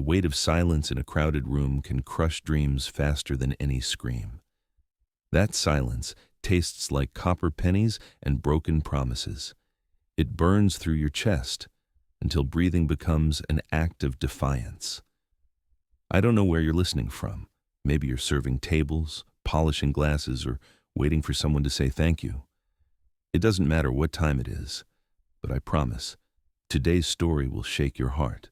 The weight of silence in a crowded room can crush dreams faster than any scream. That silence tastes like copper pennies and broken promises. It burns through your chest until breathing becomes an act of defiance. I don't know where you're listening from. Maybe you're serving tables, polishing glasses, or waiting for someone to say thank you. It doesn't matter what time it is, but I promise, today's story will shake your heart.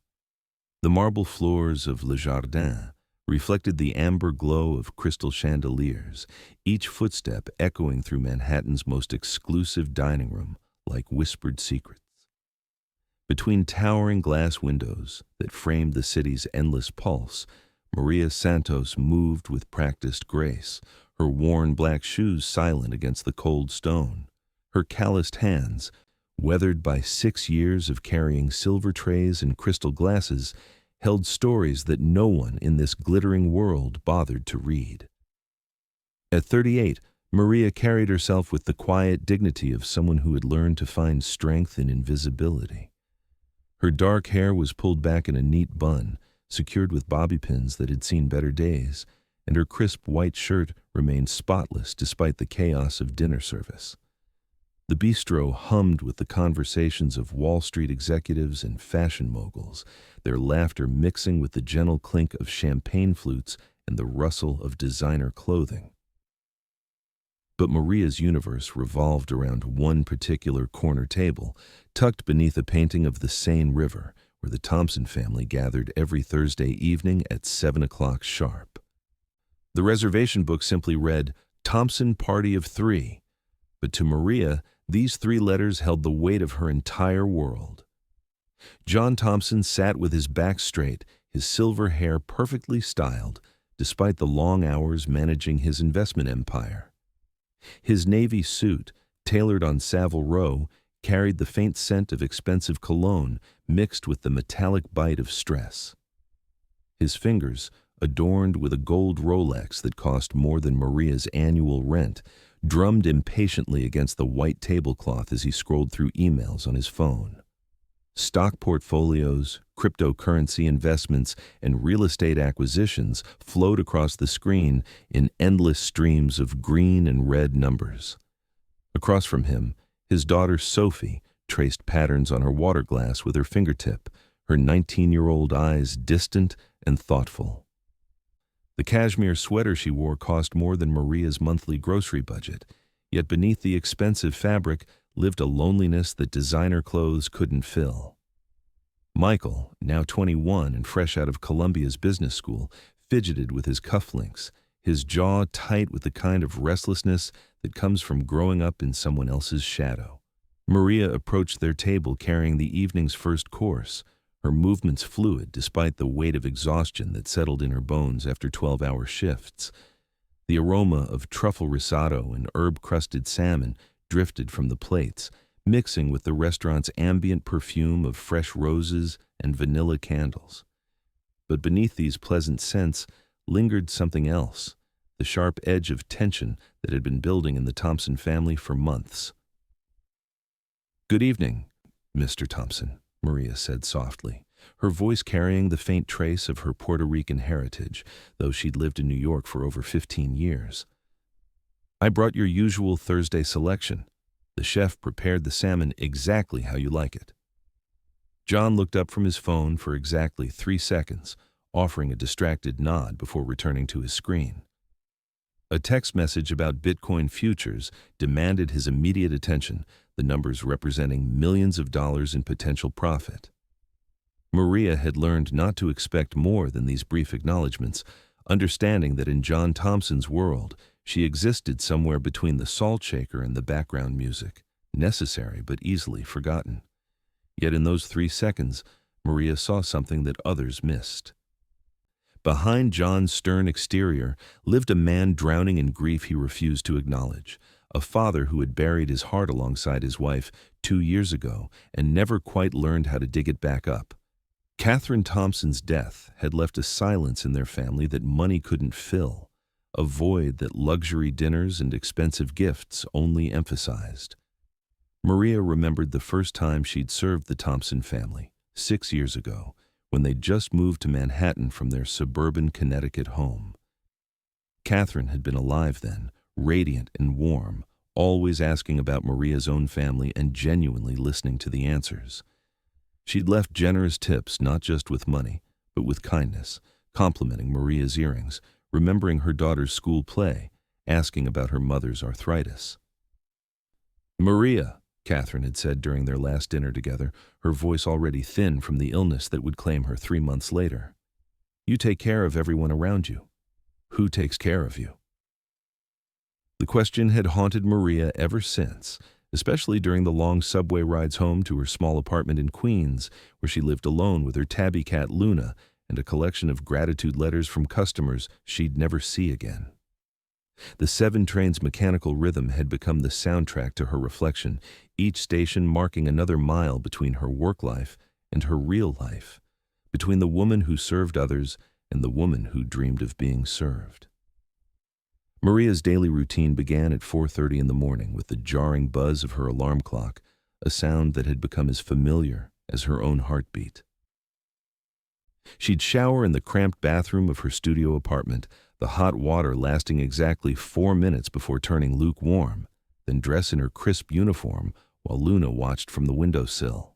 The marble floors of Le Jardin reflected the amber glow of crystal chandeliers, each footstep echoing through Manhattan's most exclusive dining room like whispered secrets. Between towering glass windows that framed the city's endless pulse, Maria Santos moved with practiced grace, her worn black shoes silent against the cold stone. Her calloused hands, weathered by 6 years of carrying silver trays and crystal glasses, held stories that no one in this glittering world bothered to read. At 38, Maria carried herself with the quiet dignity of someone who had learned to find strength in invisibility. Her dark hair was pulled back in a neat bun, secured with bobby pins that had seen better days, and her crisp white shirt remained spotless despite the chaos of dinner service. The bistro hummed with the conversations of Wall Street executives and fashion moguls, their laughter mixing with the gentle clink of champagne flutes and the rustle of designer clothing. But Maria's universe revolved around one particular corner table, tucked beneath a painting of the Seine River, where the Thompson family gathered every Thursday evening at 7 o'clock sharp. The reservation book simply read, "Thompson Party of 3, but to Maria, these 3 letters held the weight of her entire world. John Thompson sat with his back straight, his silver hair perfectly styled, despite the long hours managing his investment empire. His navy suit, tailored on Savile Row, carried the faint scent of expensive cologne mixed with the metallic bite of stress. His fingers, adorned with a gold Rolex that cost more than Maria's annual rent, drummed impatiently against the white tablecloth as he scrolled through emails on his phone. Stock portfolios, cryptocurrency investments, and real estate acquisitions flowed across the screen in endless streams of green and red numbers. Across from him, his daughter Sophie traced patterns on her water glass with her fingertip, her 19-year-old eyes distant and thoughtful. The cashmere sweater she wore cost more than Maria's monthly grocery budget, yet beneath the expensive fabric lived a loneliness that designer clothes couldn't fill. Michael, now 21 and fresh out of Columbia's business school, fidgeted with his cufflinks, his jaw tight with the kind of restlessness that comes from growing up in someone else's shadow. Maria approached their table carrying the evening's first course, her movements fluid despite the weight of exhaustion that settled in her bones after 12-hour shifts. The aroma of truffle risotto and herb-crusted salmon drifted from the plates, mixing with the restaurant's ambient perfume of fresh roses and vanilla candles. But beneath these pleasant scents lingered something else, the sharp edge of tension that had been building in the Thompson family for months. "Good evening, Mr. Thompson," Maria said softly, her voice carrying the faint trace of her Puerto Rican heritage, though she'd lived in New York for over 15 years. "I brought your usual Thursday selection. The chef prepared the salmon exactly how you like it." John looked up from his phone for exactly 3 seconds, offering a distracted nod before returning to his screen. A text message about Bitcoin futures demanded his immediate attention, the numbers representing millions of dollars in potential profit. Maria had learned not to expect more than these brief acknowledgments, understanding that in John Thompson's world, she existed somewhere between the salt shaker and the background music, necessary but easily forgotten. Yet in those 3 seconds, Maria saw something that others missed. Behind John's stern exterior lived a man drowning in grief he refused to acknowledge, a father who had buried his heart alongside his wife 2 years ago and never quite learned how to dig it back up. Catherine Thompson's death had left a silence in their family that money couldn't fill, a void that luxury dinners and expensive gifts only emphasized. Maria remembered the first time she'd served the Thompson family, 6 years ago, when they just moved to Manhattan from their suburban Connecticut home. Catherine had been alive then, radiant and warm, always asking about Maria's own family and genuinely listening to the answers. She'd left generous tips, not just with money, but with kindness, complimenting Maria's earrings, remembering her daughter's school play, asking about her mother's arthritis. "Maria," Catherine had said during their last dinner together, her voice already thin from the illness that would claim her 3 months later. "You take care of everyone around you. Who takes care of you?" The question had haunted Maria ever since, especially during the long subway rides home to her small apartment in Queens, where she lived alone with her tabby cat Luna and a collection of gratitude letters from customers she'd never see again. The 7 train's mechanical rhythm had become the soundtrack to her reflection, each station marking another mile between her work life and her real life, between the woman who served others and the woman who dreamed of being served. Maria's daily routine began at 4:30 in the morning with the jarring buzz of her alarm clock, a sound that had become as familiar as her own heartbeat. She'd shower in the cramped bathroom of her studio apartment, the hot water lasting exactly 4 minutes before turning lukewarm, then dress in her crisp uniform while Luna watched from the windowsill.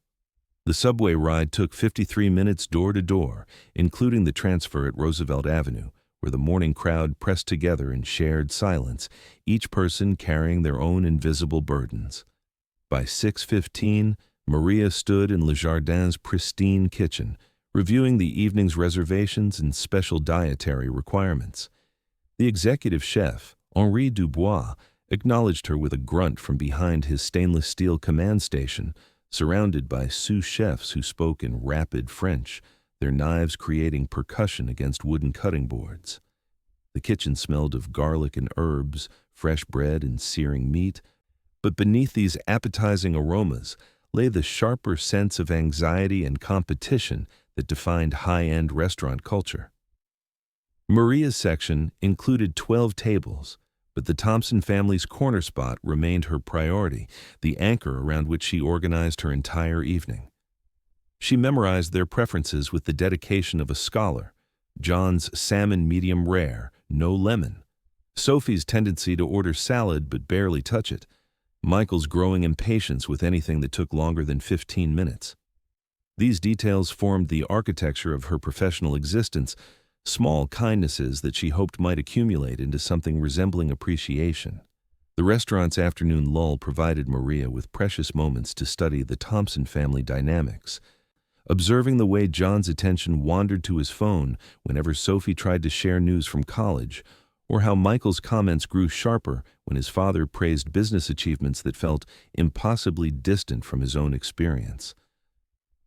The subway ride took 53 minutes door to door, including the transfer at Roosevelt Avenue, where the morning crowd pressed together in shared silence, each person carrying their own invisible burdens. By 6:15, Maria stood in Le Jardin's pristine kitchen, reviewing the evening's reservations and special dietary requirements. The executive chef, Henri Dubois, acknowledged her with a grunt from behind his stainless steel command station, surrounded by sous chefs who spoke in rapid French, their knives creating percussion against wooden cutting boards. The kitchen smelled of garlic and herbs, fresh bread and searing meat, but beneath these appetizing aromas lay the sharper sense of anxiety and competition that defined high-end restaurant culture. Maria's section included 12 tables, but the Thompson family's corner spot remained her priority, the anchor around which she organized her entire evening. She memorized their preferences with the dedication of a scholar: John's salmon medium rare, no lemon; Sophie's tendency to order salad but barely touch it; Michael's growing impatience with anything that took longer than 15 minutes. These details formed the architecture of her professional existence, small kindnesses that she hoped might accumulate into something resembling appreciation. The restaurant's afternoon lull provided Maria with precious moments to study the Thompson family dynamics, observing the way John's attention wandered to his phone whenever Sophie tried to share news from college, or how Michael's comments grew sharper when his father praised business achievements that felt impossibly distant from his own experience.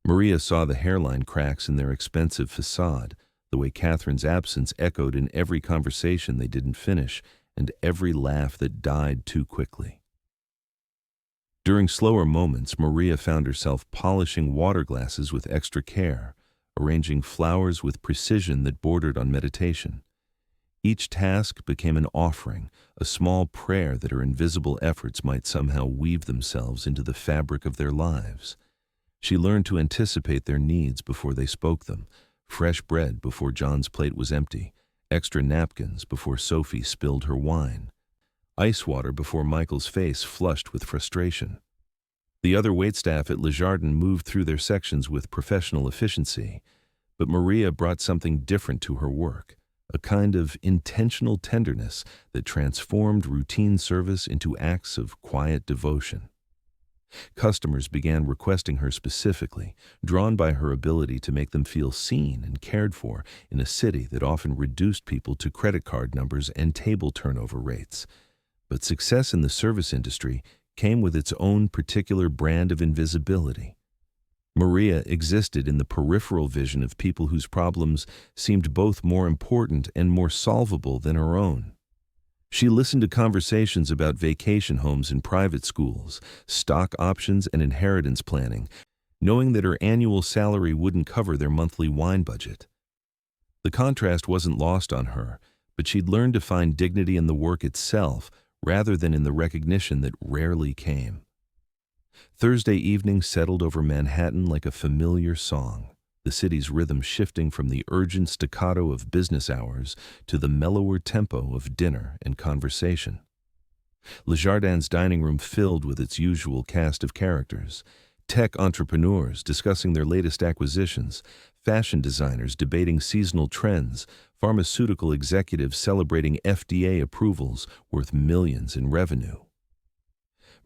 Maria saw the hairline cracks in their expensive facade, the way Catherine's absence echoed in every conversation they didn't finish, and every laugh that died too quickly. During slower moments, Maria found herself polishing water glasses with extra care, arranging flowers with precision that bordered on meditation. Each task became an offering, a small prayer that her invisible efforts might somehow weave themselves into the fabric of their lives. She learned to anticipate their needs before they spoke them: fresh bread before John's plate was empty, extra napkins before Sophie spilled her wine, ice water before Michael's face flushed with frustration. The other waitstaff at Le Jardin moved through their sections with professional efficiency, but Maria brought something different to her work, a kind of intentional tenderness that transformed routine service into acts of quiet devotion. Customers began requesting her specifically, drawn by her ability to make them feel seen and cared for in a city that often reduced people to credit card numbers and table turnover rates. But success in the service industry came with its own particular brand of invisibility. Maria existed in the peripheral vision of people whose problems seemed both more important and more solvable than her own. She listened to conversations about vacation homes and private schools, stock options and inheritance planning, knowing that her annual salary wouldn't cover their monthly wine budget. The contrast wasn't lost on her, but she'd learned to find dignity in the work itself rather than in the recognition that rarely came. Thursday evening settled over Manhattan like a familiar song. the city's rhythm shifting from the urgent staccato of business hours to the mellower tempo of dinner and conversation. Le Jardin's dining room filled with its usual cast of characters: tech entrepreneurs discussing their latest acquisitions, fashion designers debating seasonal trends, pharmaceutical executives celebrating FDA approvals worth millions in revenue.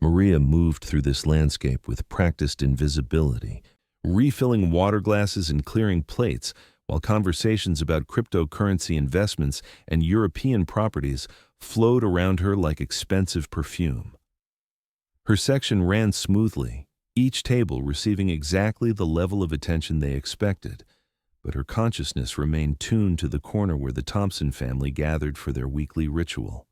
Maria moved through this landscape with practiced invisibility, refilling water glasses and clearing plates, while conversations about cryptocurrency investments and European properties flowed around her like expensive perfume. Her section ran smoothly, each table receiving exactly the level of attention they expected, but her consciousness remained tuned to the corner where the Thompson family gathered for their weekly ritual.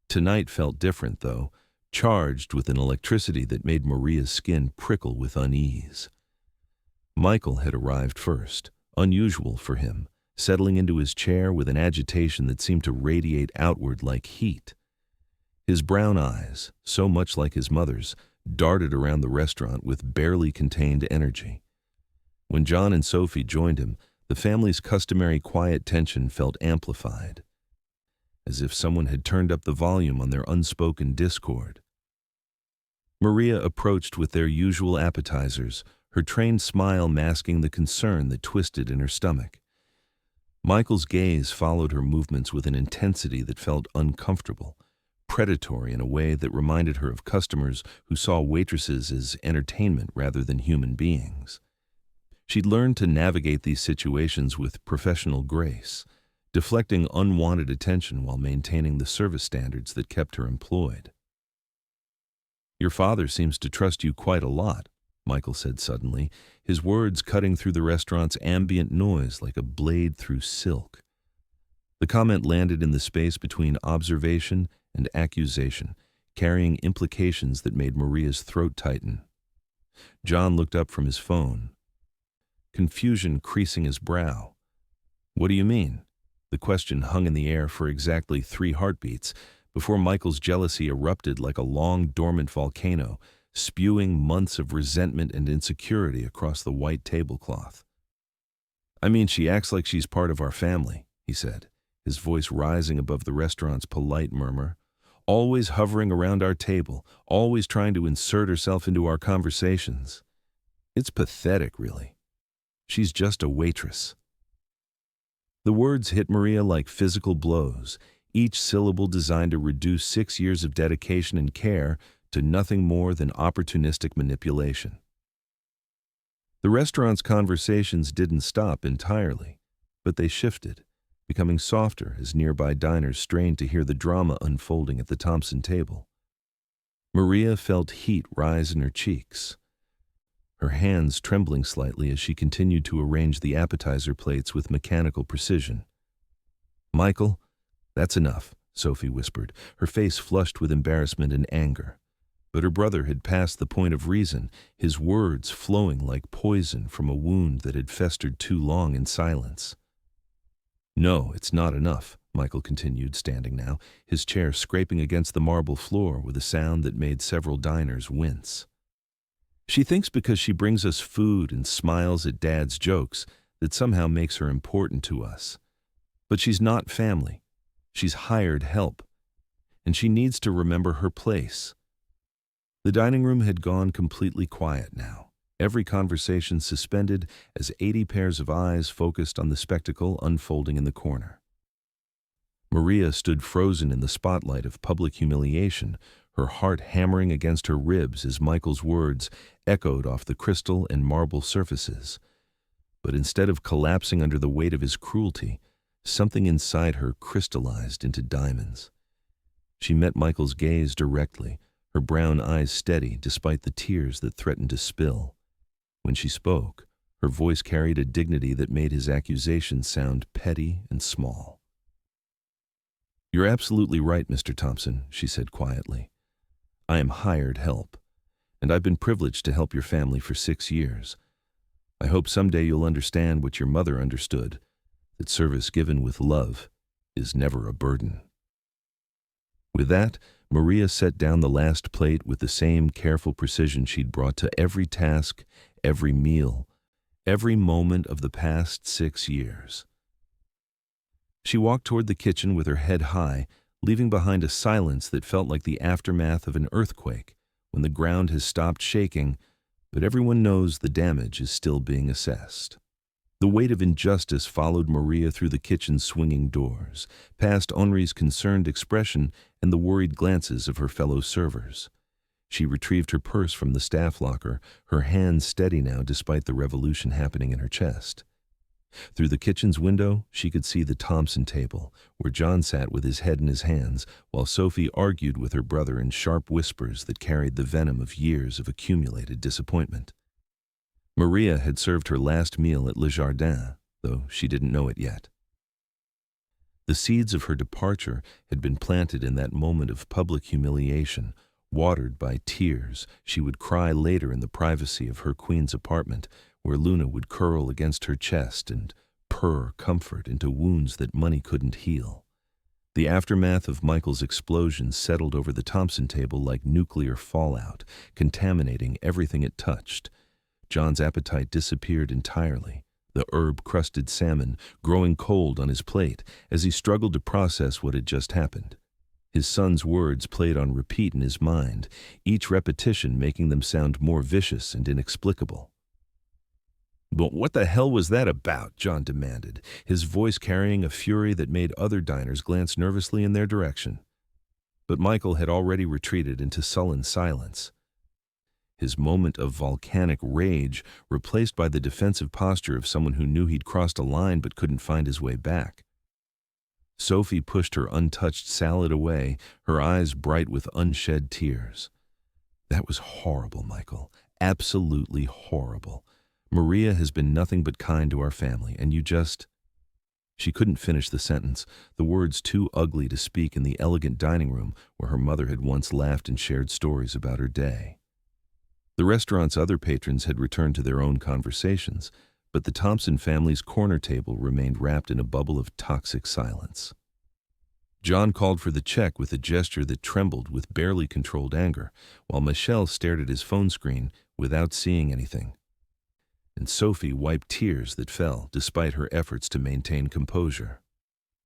Tonight felt different, though, charged with an electricity that made Maria's skin prickle with unease. Michael had arrived first, unusual for him, settling into his chair with an agitation that seemed to radiate outward like heat. His brown eyes, so much like his mother's, darted around the restaurant with barely contained energy. When John and Sophie joined him, the family's customary quiet tension felt amplified, as if someone had turned up the volume on their unspoken discord. Maria approached with their usual appetizers, her trained smile masking the concern that twisted in her stomach. Michael's gaze followed her movements with an intensity that felt uncomfortable, predatory in a way that reminded her of customers who saw waitresses as entertainment rather than human beings. She'd learned to navigate these situations with professional grace, deflecting unwanted attention while maintaining the service standards that kept her employed. "Your father seems to trust you quite a lot," Michael said suddenly, his words cutting through the restaurant's ambient noise like a blade through silk. The comment landed in the space between observation and accusation, carrying implications that made Maria's throat tighten. John looked up from his phone, confusion creasing his brow. "What do you mean?" The question hung in the air for exactly 3 heartbeats before Michael's jealousy erupted like a long, dormant volcano, spewing months of resentment and insecurity across the white tablecloth. "I mean, she acts like she's part of our family," he said, his voice rising above the restaurant's polite murmur. "Always hovering around our table, always trying to insert herself into our conversations. It's pathetic, really. She's just a waitress." The words hit Maria like physical blows, each syllable designed to reduce 6 years of dedication and care to nothing more than opportunistic manipulation. The restaurant's conversations didn't stop entirely, but they shifted, becoming softer as nearby diners strained to hear the drama unfolding at the Thompson table. Maria felt heat rise in her cheeks, her hands trembling slightly as she continued to arrange the appetizer plates with mechanical precision. "Michael, that's enough," Sophie whispered, her face flushed with embarrassment and anger. But her brother had passed the point of reason, his words flowing like poison from a wound that had festered too long in silence. "No, it's not enough," Michael continued, standing now, his chair scraping against the marble floor with a sound that made several diners wince. "She thinks because she brings us food and smiles at Dad's jokes that somehow makes her important to us. But she's not family. She's hired help. And she needs to remember her place." The dining room had gone completely quiet now, every conversation suspended as 80 pairs of eyes focused on the spectacle unfolding in the corner. Maria stood frozen in the spotlight of public humiliation, her heart hammering against her ribs as Michael's words echoed off the crystal and marble surfaces. But instead of collapsing under the weight of his cruelty, something inside her crystallized into diamonds. She met Michael's gaze directly, her brown eyes steady despite the tears that threatened to spill. When she spoke, her voice carried a dignity that made his accusations sound petty and small. "You're absolutely right, Mr. Thompson," she said quietly. "I am hired help, and I've been privileged to help your family for 6 years. I hope someday you'll understand what your mother understood, that service given with love is never a burden." With that, Maria set down the last plate with the same careful precision she'd brought to every task, every meal, every moment of the past 6 years. She walked toward the kitchen with her head high, leaving behind a silence that felt like the aftermath of an earthquake, when the ground has stopped shaking, but everyone knows the damage is still being assessed. The weight of injustice followed Maria through the kitchen's swinging doors, past Henri's concerned expression and the worried glances of her fellow servers. She retrieved her purse from the staff locker, her hands steady now despite the revolution happening in her chest. Through the kitchen's window, she could see the Thompson table, where John sat with his head in his hands, while Sophie argued with her brother in sharp whispers that carried the venom of years of accumulated disappointment. Maria had served her last meal at Le Jardin, though she didn't know it yet. The seeds of her departure had been planted in that moment of public humiliation, watered by tears she would cry later in the privacy of her queen's apartment, where Luna would curl against her chest and purr comfort into wounds that money couldn't heal. The aftermath of Michael's explosion settled over the Thompson table like nuclear fallout, contaminating everything it touched. John's appetite disappeared entirely, the herb-crusted salmon growing cold on his plate as he struggled to process what had just happened. His son's words played on repeat in his mind, each repetition making them sound more vicious and inexplicable. "But what the hell was that about?" John demanded, his voice carrying a fury that made other diners glance nervously in their direction. But Michael had already retreated into sullen silence. His moment of volcanic rage replaced by the defensive posture of someone who knew he'd crossed a line but couldn't find his way back. Sophie pushed her untouched salad away, her eyes bright with unshed tears. "That was horrible, Michael. Absolutely horrible. Maria has been nothing but kind to our family, and you just—" She couldn't finish the sentence, the words too ugly to speak in the elegant dining room where her mother had once laughed and shared stories about her day. The restaurant's other patrons had returned to their own conversations, but the Thompson family's corner table remained wrapped in a bubble of toxic silence. John called for the check with a gesture that trembled with barely controlled anger, while Michelle stared at his phone screen without seeing anything. And Sophie wiped tears that fell despite her efforts to maintain composure.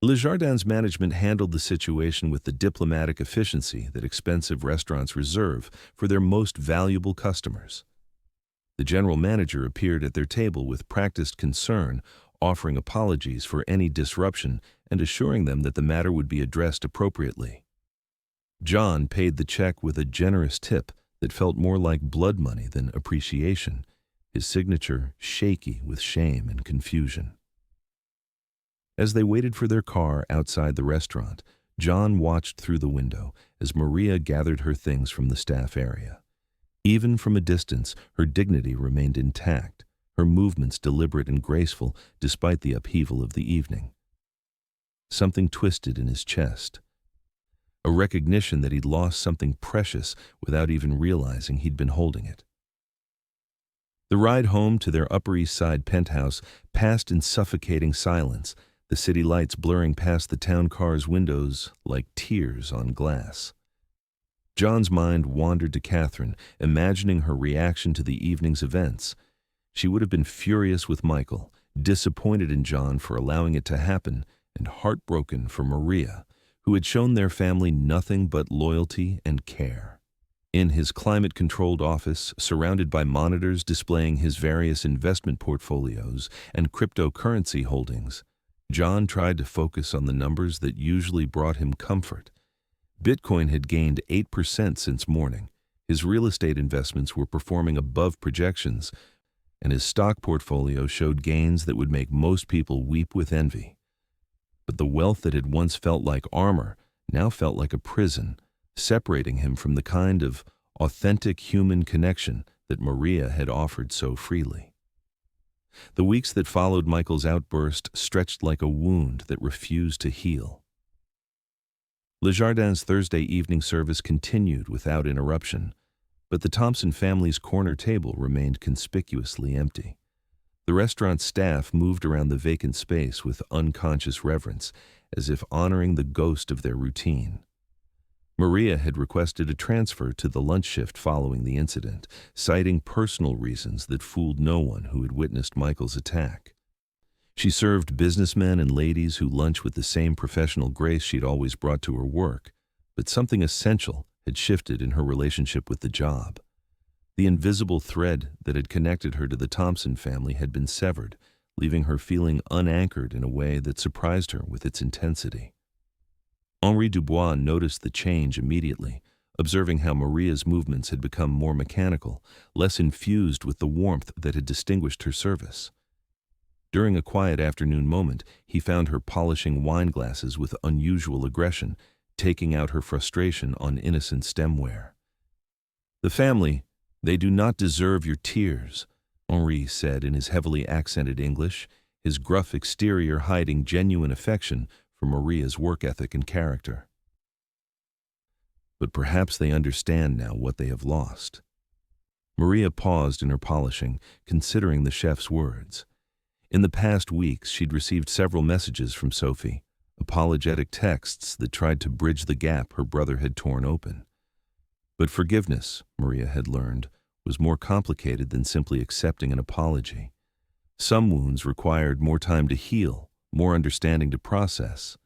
Le Jardin's management handled the situation with the diplomatic efficiency that expensive restaurants reserve for their most valuable customers. The general manager appeared at their table with practiced concern, offering apologies for any disruption and assuring them that the matter would be addressed appropriately. John paid the check with a generous tip that felt more like blood money than appreciation, his signature shaky with shame and confusion. As they waited for their car outside the restaurant, John watched through the window as Maria gathered her things from the staff area. Even from a distance, her dignity remained intact, her movements deliberate and graceful despite the upheaval of the evening. Something twisted in his chest, a recognition that he'd lost something precious without even realizing he'd been holding it. The ride home to their Upper East Side penthouse passed in suffocating silence, the city lights blurring past the town car's windows like tears on glass. John's mind wandered to Catherine, imagining her reaction to the evening's events. She would have been furious with Michael, disappointed in John for allowing it to happen, and heartbroken for Maria, who had shown their family nothing but loyalty and care. In his climate-controlled office, surrounded by monitors displaying his various investment portfolios and cryptocurrency holdings, John tried to focus on the numbers that usually brought him comfort. Bitcoin had gained 8% since morning. His real estate investments were performing above projections, and his stock portfolio showed gains that would make most people weep with envy. But the wealth that had once felt like armor now felt like a prison, separating him from the kind of authentic human connection that Maria had offered so freely. The weeks that followed Michael's outburst stretched like a wound that refused to heal. Le Jardin's Thursday evening service continued without interruption, but the Thompson family's corner table remained conspicuously empty. The restaurant staff moved around the vacant space with unconscious reverence, as if honoring the ghost of their routine. Maria had requested a transfer to the lunch shift following the incident, citing personal reasons that fooled no one who had witnessed Michael's attack. She served businessmen and ladies who lunch with the same professional grace she'd always brought to her work, but something essential had shifted in her relationship with the job. The invisible thread that had connected her to the Thompson family had been severed, leaving her feeling unanchored in a way that surprised her with its intensity. Henri Dubois noticed the change immediately, observing how Maria's movements had become more mechanical, less infused with the warmth that had distinguished her service. During a quiet afternoon moment, he found her polishing wine glasses with unusual aggression, taking out her frustration on innocent stemware. "The family, they do not deserve your tears," Henri said in his heavily accented English, his gruff exterior hiding genuine affection for Maria's work ethic and character. "But perhaps they understand now what they have lost." Maria paused in her polishing, considering the chef's words. In the past weeks, she'd received several messages from Sophie, apologetic texts that tried to bridge the gap her brother had torn open. But forgiveness, Maria had learned, was more complicated than simply accepting an apology. Some wounds required more time to heal, more understanding to process.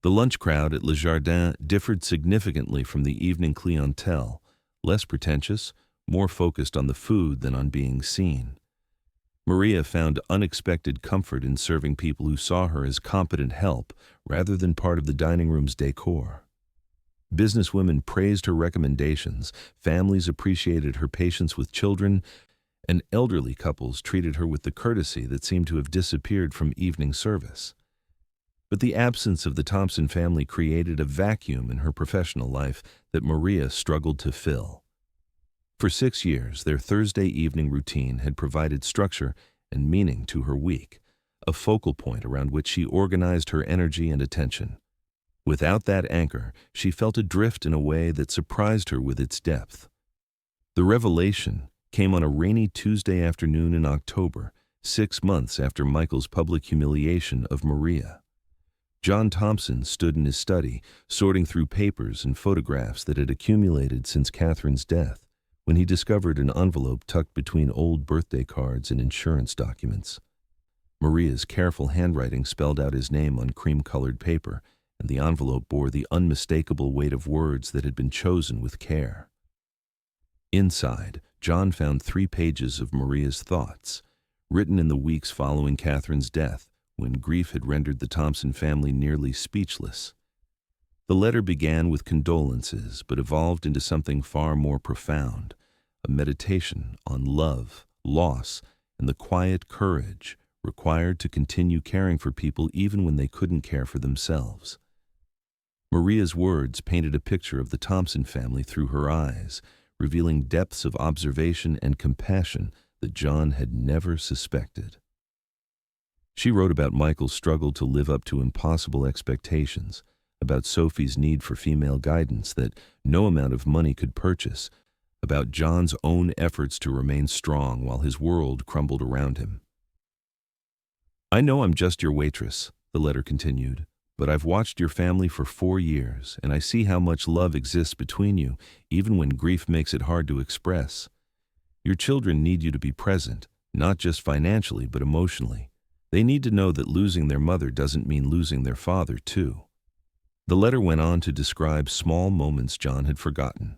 The lunch crowd at Le Jardin differed significantly from the evening clientele, less pretentious, more focused on the food than on being seen. Maria found unexpected comfort in serving people who saw her as competent help rather than part of the dining room's decor. Businesswomen praised her recommendations, families appreciated her patience with children, and elderly couples treated her with the courtesy that seemed to have disappeared from evening service. But the absence of the Thompson family created a vacuum in her professional life that Maria struggled to fill. For 6 years, their Thursday evening routine had provided structure and meaning to her week, a focal point around which she organized her energy and attention. Without that anchor, she felt adrift in a way that surprised her with its depth. The revelation came on a rainy Tuesday afternoon in October, 6 months after Michael's public humiliation of Maria. John Thompson stood in his study, sorting through papers and photographs that had accumulated since Catherine's death, when he discovered an envelope tucked between old birthday cards and insurance documents. Maria's careful handwriting spelled out his name on cream-colored paper, and the envelope bore the unmistakable weight of words that had been chosen with care. Inside, John found 3 pages of Maria's thoughts, written in the weeks following Catherine's death, when grief had rendered the Thompson family nearly speechless. The letter began with condolences, but evolved into something far more profound, a meditation on love, loss, and the quiet courage required to continue caring for people even when they couldn't care for themselves. Maria's words painted a picture of the Thompson family through her eyes, revealing depths of observation and compassion that John had never suspected. She wrote about Michael's struggle to live up to impossible expectations, about Sophie's need for female guidance that no amount of money could purchase, about John's own efforts to remain strong while his world crumbled around him. "I know I'm just your waitress," the letter continued, "but I've watched your family for 4 years, and I see how much love exists between you, even when grief makes it hard to express. Your children need you to be present, not just financially, but emotionally. They need to know that losing their mother doesn't mean losing their father, too." The letter went on to describe small moments John had forgotten,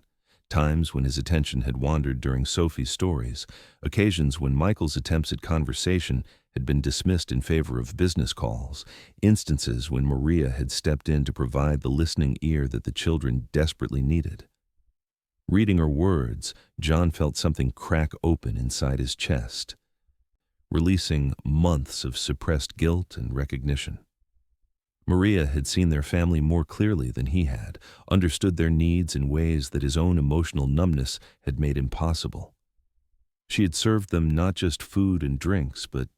times when his attention had wandered during Sophie's stories, occasions when Michael's attempts at conversation had been dismissed in favor of business calls, instances when Maria had stepped in to provide the listening ear that the children desperately needed. Reading her words, John felt something crack open inside his chest, releasing months of suppressed guilt and recognition. Maria had seen their family more clearly than he had, understood their needs in ways that his own emotional numbness had made impossible. She had served them not just food and drinks, but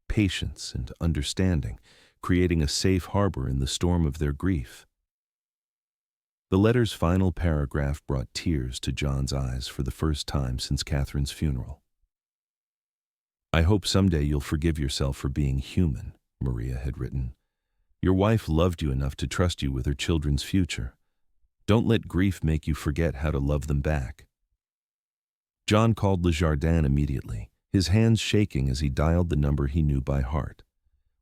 patience and understanding, creating a safe harbor in the storm of their grief. The letter's final paragraph brought tears to John's eyes for the first time since Catherine's funeral. "I hope someday you'll forgive yourself for being human," Maria had written. "Your wife loved you enough to trust you with her children's future. Don't let grief make you forget how to love them back. John called Le Jardin immediately, his hands shaking as he dialed the number he knew by heart.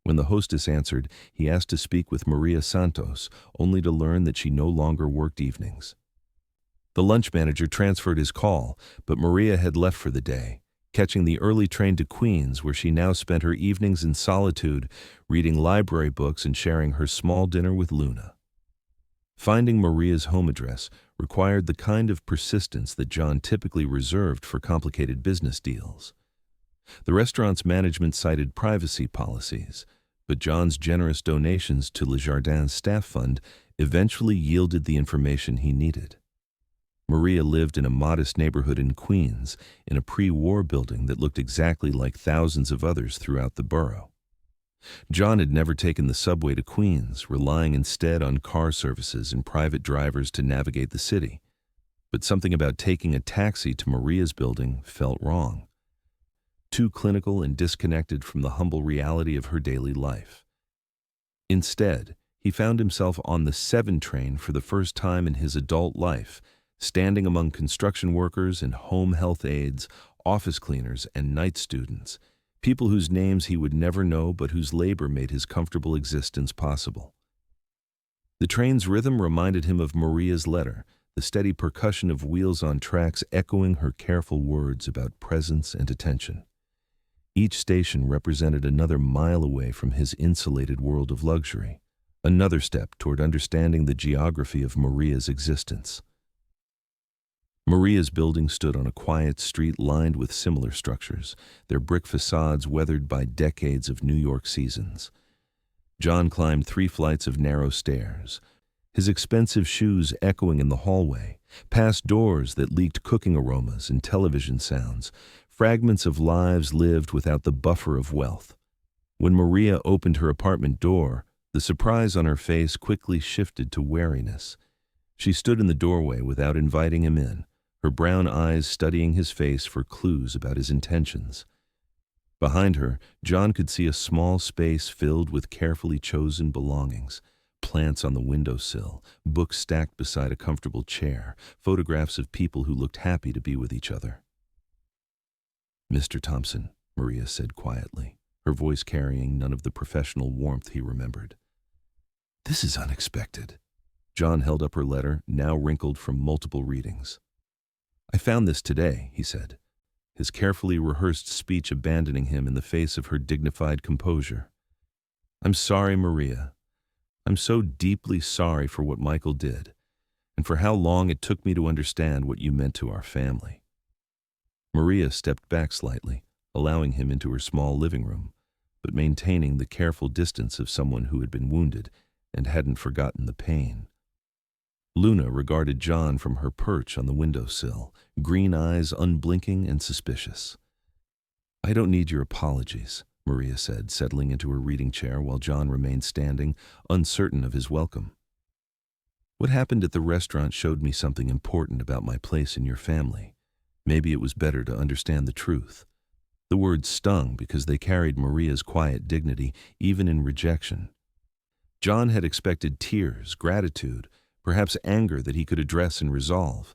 When the hostess answered, he asked to speak with Maria Santos, only to learn that she no longer worked evenings. The lunch manager transferred his call, but Maria had left for the day, catching the early train to Queens, where she now spent her evenings in solitude, reading library books and sharing her small dinner with Luna. Finding Maria's home address required the kind of persistence that John typically reserved for complicated business deals. The restaurant's management cited privacy policies, but John's generous donations to Le Jardin's staff fund eventually yielded the information he needed. Maria lived in a modest neighborhood in Queens, in a pre-war building that looked exactly like thousands of others throughout the borough. John had never taken the subway to Queens, relying instead on car services and private drivers to navigate the city. But something about taking a taxi to Maria's building felt wrong. Too clinical and disconnected from the humble reality of her daily life. Instead, he found himself on the 7 train for the first time in his adult life, standing among construction workers and home health aides, office cleaners and night students, people whose names he would never know but whose labor made his comfortable existence possible. The train's rhythm reminded him of Maria's letter, the steady percussion of wheels on tracks echoing her careful words about presence and attention. Each station represented another mile away from his insulated world of luxury, another step toward understanding the geography of Maria's existence. Maria's building stood on a quiet street lined with similar structures, their brick facades weathered by decades of New York seasons. John climbed 3 flights of narrow stairs, his expensive shoes echoing in the hallway, past doors that leaked cooking aromas and television sounds, fragments of lives lived without the buffer of wealth. When Maria opened her apartment door, the surprise on her face quickly shifted to wariness. She stood in the doorway without inviting him in, her brown eyes studying his face for clues about his intentions. Behind her, John could see a small space filled with carefully chosen belongings, plants on the windowsill, books stacked beside a comfortable chair, photographs of people who looked happy to be with each other. "Mr. Thompson," Maria said quietly, her voice carrying none of the professional warmth he remembered. "This is unexpected." John held up her letter, now wrinkled from multiple readings. "I found this today," he said, his carefully rehearsed speech abandoning him in the face of her dignified composure. "I'm sorry, Maria. I'm so deeply sorry for what Michael did, and for how long it took me to understand what you meant to our family." Maria stepped back slightly, allowing him into her small living room, but maintaining the careful distance of someone who had been wounded and hadn't forgotten the pain. Luna regarded John from her perch on the windowsill, green eyes unblinking and suspicious. "I don't need your apologies," Maria said, settling into her reading chair while John remained standing, uncertain of his welcome. "What happened at the restaurant showed me something important about my place in your family. Maybe it was better to understand the truth." The words stung because they carried Maria's quiet dignity, even in rejection. John had expected tears, gratitude, perhaps anger that he could address and resolve.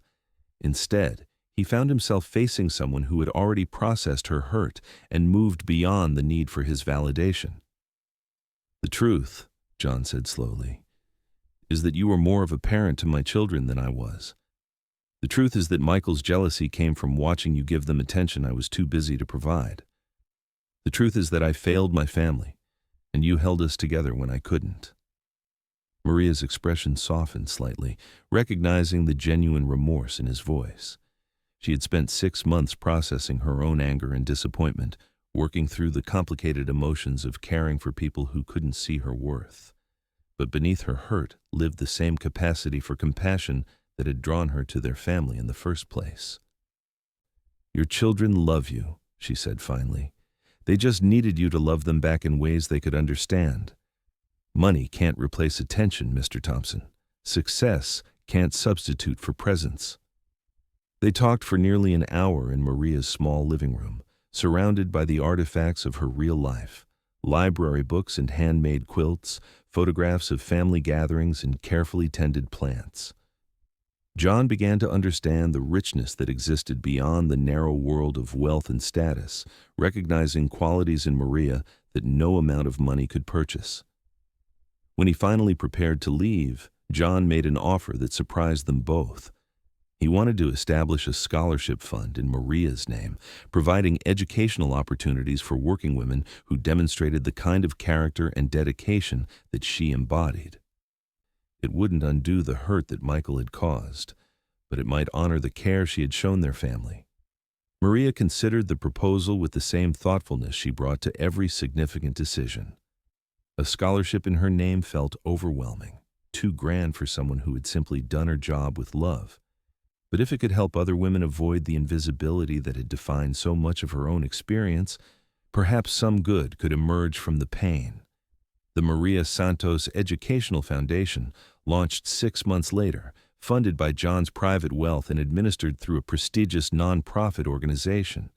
Instead, he found himself facing someone who had already processed her hurt and moved beyond the need for his validation. "The truth," John said slowly, "is that you were more of a parent to my children than I was. The truth is that Michael's jealousy came from watching you give them attention I was too busy to provide. The truth is that I failed my family, and you held us together when I couldn't." Maria's expression softened slightly, recognizing the genuine remorse in his voice. She had spent 6 months processing her own anger and disappointment, working through the complicated emotions of caring for people who couldn't see her worth. But beneath her hurt lived the same capacity for compassion that had drawn her to their family in the first place. "Your children love you," she said finally. "They just needed you to love them back in ways they could understand. Money can't replace attention, Mr. Thompson. Success can't substitute for presence." They talked for nearly an hour in Maria's small living room, surrounded by the artifacts of her real life: library books and handmade quilts, photographs of family gatherings, and carefully tended plants. John began to understand the richness that existed beyond the narrow world of wealth and status, recognizing qualities in Maria that no amount of money could purchase. When he finally prepared to leave, John made an offer that surprised them both. He wanted to establish a scholarship fund in Maria's name, providing educational opportunities for working women who demonstrated the kind of character and dedication that she embodied. It wouldn't undo the hurt that Michael had caused, but it might honor the care she had shown their family. Maria considered the proposal with the same thoughtfulness she brought to every significant decision. A scholarship in her name felt overwhelming, too grand for someone who had simply done her job with love. But if it could help other women avoid the invisibility that had defined so much of her own experience, perhaps some good could emerge from the pain. The Maria Santos Educational Foundation launched 6 months later, funded by John's private wealth and administered through a prestigious non-profit organization.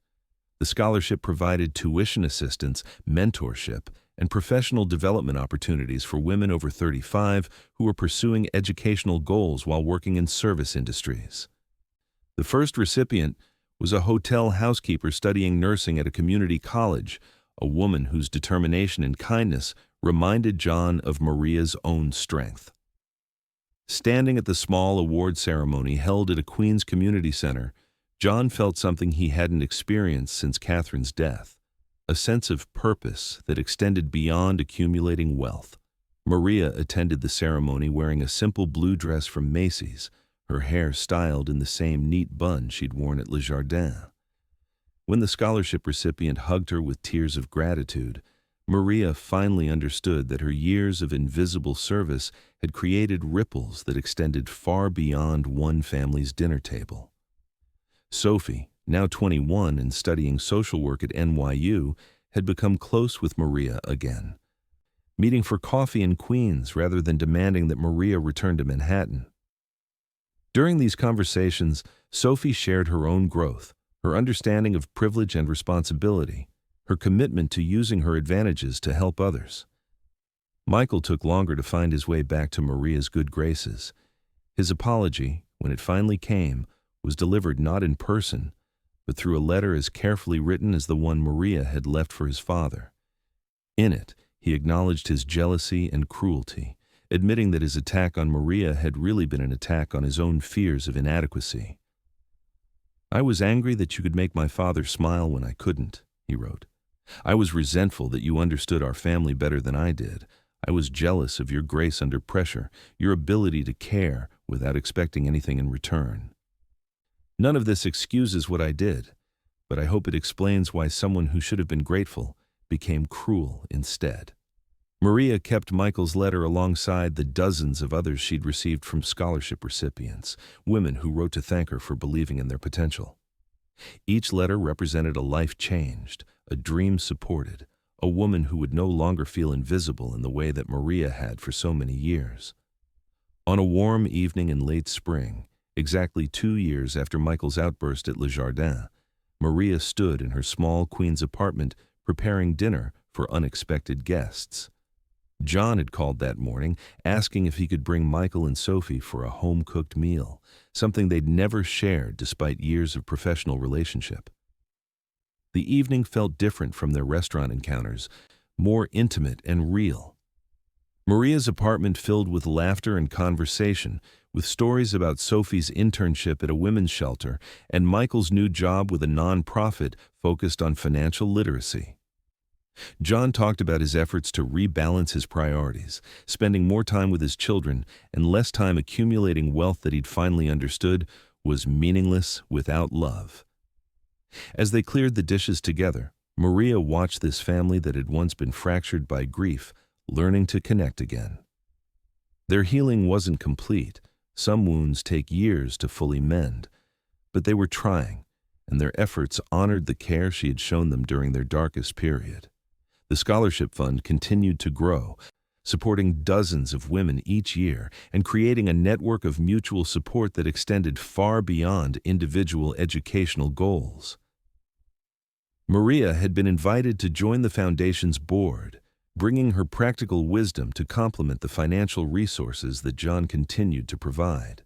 The scholarship provided tuition assistance, mentorship, and professional development opportunities for women over 35 who were pursuing educational goals while working in service industries. The first recipient was a hotel housekeeper studying nursing at a community college, a woman whose determination and kindness reminded John of Maria's own strength. Standing at the small award ceremony held at a Queens community center, John felt something he hadn't experienced since Catherine's death, a sense of purpose that extended beyond accumulating wealth. Maria attended the ceremony wearing a simple blue dress from Macy's, her hair styled in the same neat bun she'd worn at Le Jardin. When the scholarship recipient hugged her with tears of gratitude, Maria finally understood that her years of invisible service had created ripples that extended far beyond one family's dinner table. Sophie, now 21 and studying social work at NYU, had become close with Maria again, meeting for coffee in Queens rather than demanding that Maria return to Manhattan. During these conversations, Sophie shared her own growth, her understanding of privilege and responsibility, her commitment to using her advantages to help others. Michael took longer to find his way back to Maria's good graces. His apology, when it finally came, was delivered not in person, but through a letter as carefully written as the one Maria had left for his father. In it, he acknowledged his jealousy and cruelty, admitting that his attack on Maria had really been an attack on his own fears of inadequacy. "I was angry that you could make my father smile when I couldn't," he wrote. "I was resentful that you understood our family better than I did. I was jealous of your grace under pressure, your ability to care without expecting anything in return. None of this excuses what I did, but I hope it explains why someone who should have been grateful became cruel instead." Maria kept Michael's letter alongside the dozens of others she'd received from scholarship recipients, women who wrote to thank her for believing in their potential. Each letter represented a life changed, a dream supported, a woman who would no longer feel invisible in the way that Maria had for so many years. On a warm evening in late spring, exactly 2 years after Michael's outburst at Le Jardin, Maria stood in her small Queens apartment preparing dinner for unexpected guests. John had called that morning, asking if he could bring Michael and Sophie for a home-cooked meal, something they'd never shared despite years of professional relationship. The evening felt different from their restaurant encounters, more intimate and real. Maria's apartment filled with laughter and conversation, with stories about Sophie's internship at a women's shelter and Michael's new job with a non-profit focused on financial literacy. John talked about his efforts to rebalance his priorities, spending more time with his children and less time accumulating wealth that he'd finally understood was meaningless without love. As they cleared the dishes together, Maria watched this family that had once been fractured by grief learning to connect again. Their healing wasn't complete. Some wounds take years to fully mend, but they were trying, and their efforts honored the care she had shown them during their darkest period. The scholarship fund continued to grow, supporting dozens of women each year and creating a network of mutual support that extended far beyond individual educational goals. Maria had been invited to join the foundation's board, bringing her practical wisdom to complement the financial resources that John continued to provide.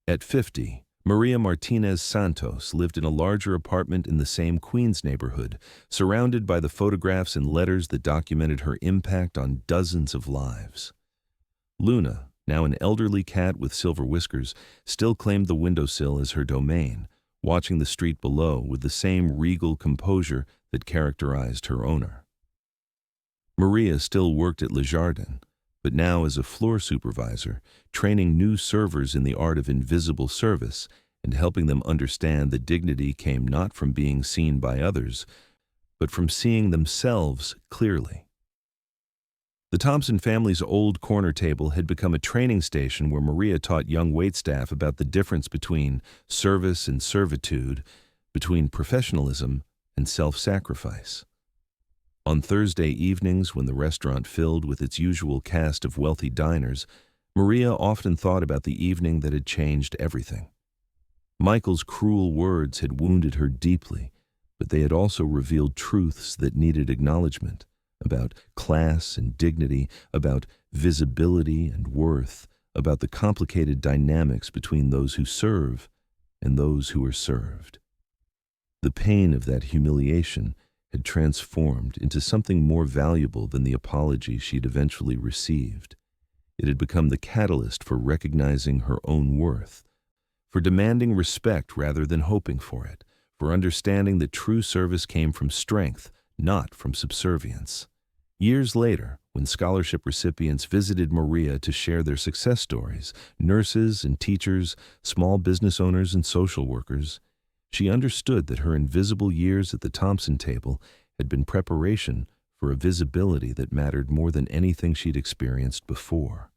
At 50, Maria Martinez Santos lived in a larger apartment in the same Queens neighborhood, surrounded by the photographs and letters that documented her impact on dozens of lives. Luna, now an elderly cat with silver whiskers, still claimed the windowsill as her domain, watching the street below with the same regal composure that characterized her owner. Maria still worked at Le Jardin, but now as a floor supervisor, training new servers in the art of invisible service and helping them understand that dignity came not from being seen by others, but from seeing themselves clearly. The Thompson family's old corner table had become a training station where Maria taught young waitstaff about the difference between service and servitude, between professionalism and self-sacrifice. On Thursday evenings, when the restaurant filled with its usual cast of wealthy diners, Maria often thought about the evening that had changed everything. Michael's cruel words had wounded her deeply, but they had also revealed truths that needed acknowledgement, about class and dignity, about visibility and worth, about the complicated dynamics between those who serve and those who are served. The pain of that humiliation had transformed into something more valuable than the apology she'd eventually received. It had become the catalyst for recognizing her own worth, for demanding respect rather than hoping for it, for understanding that true service came from strength, not from subservience. Years later, when scholarship recipients visited Maria to share their success stories, nurses and teachers, small business owners and social workers, she understood that her invisible years at the Thompson table had been preparation for a visibility that mattered more than anything she'd experienced before.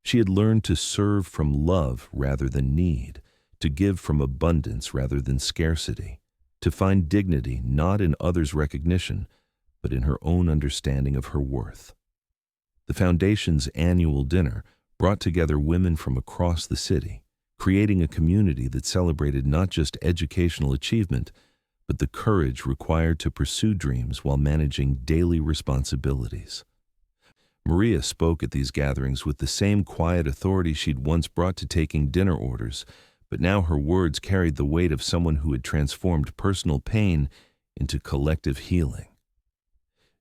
She had learned to serve from love rather than need, to give from abundance rather than scarcity, to find dignity not in others' recognition, but in her own understanding of her worth. The Foundation's annual dinner brought together women from across the city, creating a community that celebrated not just educational achievement, but the courage required to pursue dreams while managing daily responsibilities. Maria spoke at these gatherings with the same quiet authority she'd once brought to taking dinner orders, but now her words carried the weight of someone who had transformed personal pain into collective healing.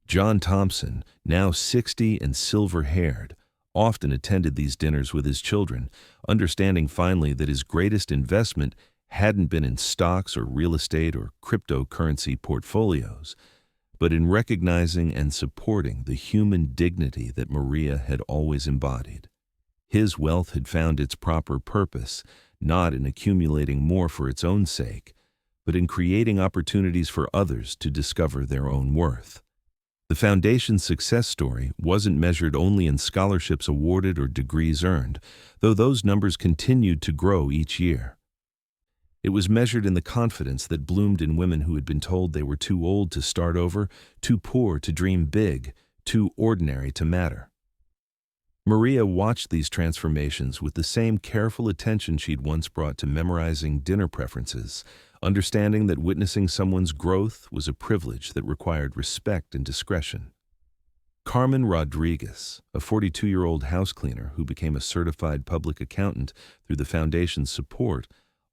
John Thompson, now 60 and silver-haired, often attended these dinners with his children, understanding finally that his greatest investment hadn't been in stocks or real estate or cryptocurrency portfolios, but in recognizing and supporting the human dignity that Maria had always embodied. His wealth had found its proper purpose, not in accumulating more for its own sake, but in creating opportunities for others to discover their own worth. The Foundation's success story wasn't measured only in scholarships awarded or degrees earned, though those numbers continued to grow each year. It was measured in the confidence that bloomed in women who had been told they were too old to start over, too poor to dream big, too ordinary to matter. Maria watched these transformations with the same careful attention she'd once brought to memorizing dinner preferences, understanding that witnessing someone's growth was a privilege that required respect and discretion. Carmen Rodriguez, a 42-year-old house cleaner who became a certified public accountant through the Foundation's support,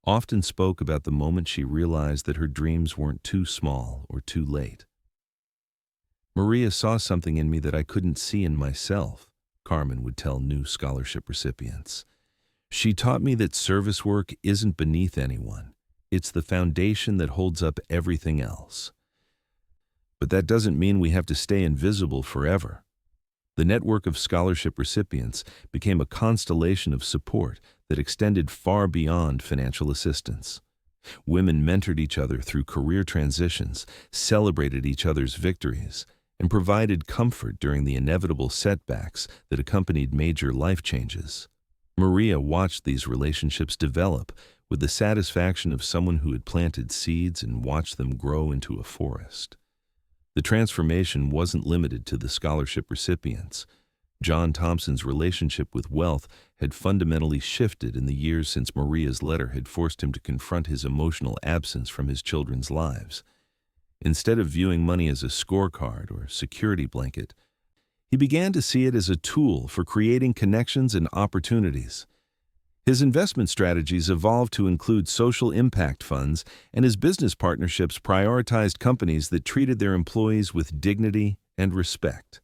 often spoke about the moment she realized that her dreams weren't too small or too late. Maria saw something in me that I couldn't see in myself, Carmen would tell new scholarship recipients. She taught me that service work isn't beneath anyone. It's the foundation that holds up everything else. But that doesn't mean we have to stay invisible forever. The network of scholarship recipients became a constellation of support that extended far beyond financial assistance. Women mentored each other through career transitions, celebrated each other's victories, and provided comfort during the inevitable setbacks that accompanied major life changes. Maria watched these relationships develop with the satisfaction of someone who had planted seeds and watched them grow into a forest. The transformation wasn't limited to the scholarship recipients. John Thompson's relationship with wealth had fundamentally shifted in the years since Maria's letter had forced him to confront his emotional absence from his children's lives. Instead of viewing money as a scorecard or security blanket, he began to see it as a tool for creating connections and opportunities. His investment strategies evolved to include social impact funds, and his business partnerships prioritized companies that treated their employees with dignity and respect.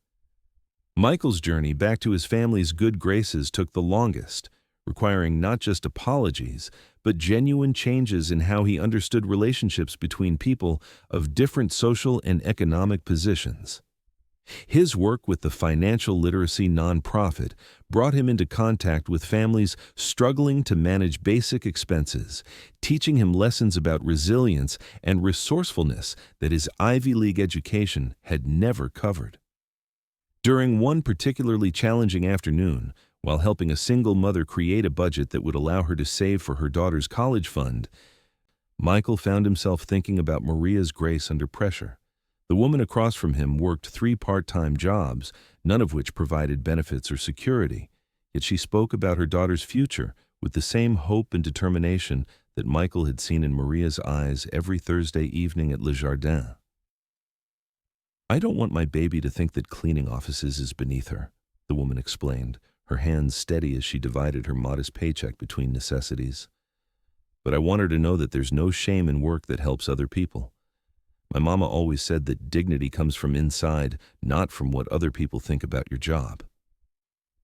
Michael's journey back to his family's good graces took the longest, requiring not just apologies, but genuine changes in how he understood relationships between people of different social and economic positions. His work with the financial literacy nonprofit brought him into contact with families struggling to manage basic expenses, teaching him lessons about resilience and resourcefulness that his Ivy League education had never covered. During one particularly challenging afternoon, while helping a single mother create a budget that would allow her to save for her daughter's college fund, Michael found himself thinking about Maria's grace under pressure. The woman across from him worked 3 part-time jobs, none of which provided benefits or security, yet she spoke about her daughter's future with the same hope and determination that Michael had seen in Maria's eyes every Thursday evening at Le Jardin. "I don't want my baby to think that cleaning offices is beneath her," the woman explained, her hands steady as she divided her modest paycheck between necessities. "But I want her to know that there's no shame in work that helps other people. My mama always said that dignity comes from inside, not from what other people think about your job."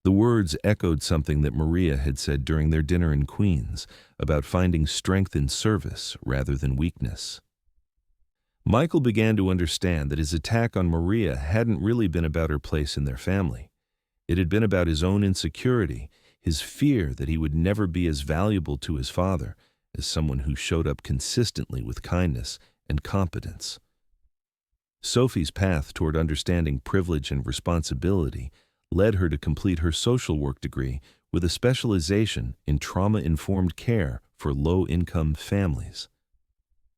The words echoed something that Maria had said during their dinner in Queens about finding strength in service rather than weakness. Michael began to understand that his attack on Maria hadn't really been about her place in their family. It had been about his own insecurity, his fear that he would never be as valuable to his father as someone who showed up consistently with kindness and competence. Sophie's path toward understanding privilege and responsibility led her to complete her social work degree with a specialization in trauma-informed care for low-income families.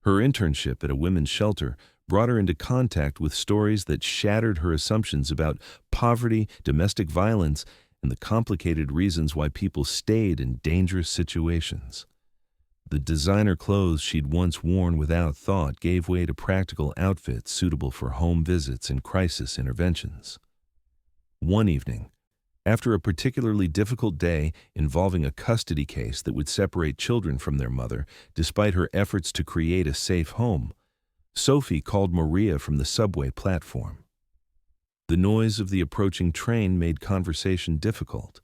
Her internship at a women's shelter brought her into contact with stories that shattered her assumptions about poverty, domestic violence, and the complicated reasons why people stayed in dangerous situations. The designer clothes she'd once worn without thought gave way to practical outfits suitable for home visits and crisis interventions. One evening, after a particularly difficult day involving a custody case that would separate children from their mother, despite her efforts to create a safe home, Sophie called Maria from the subway platform. The noise of the approaching train made conversation difficult,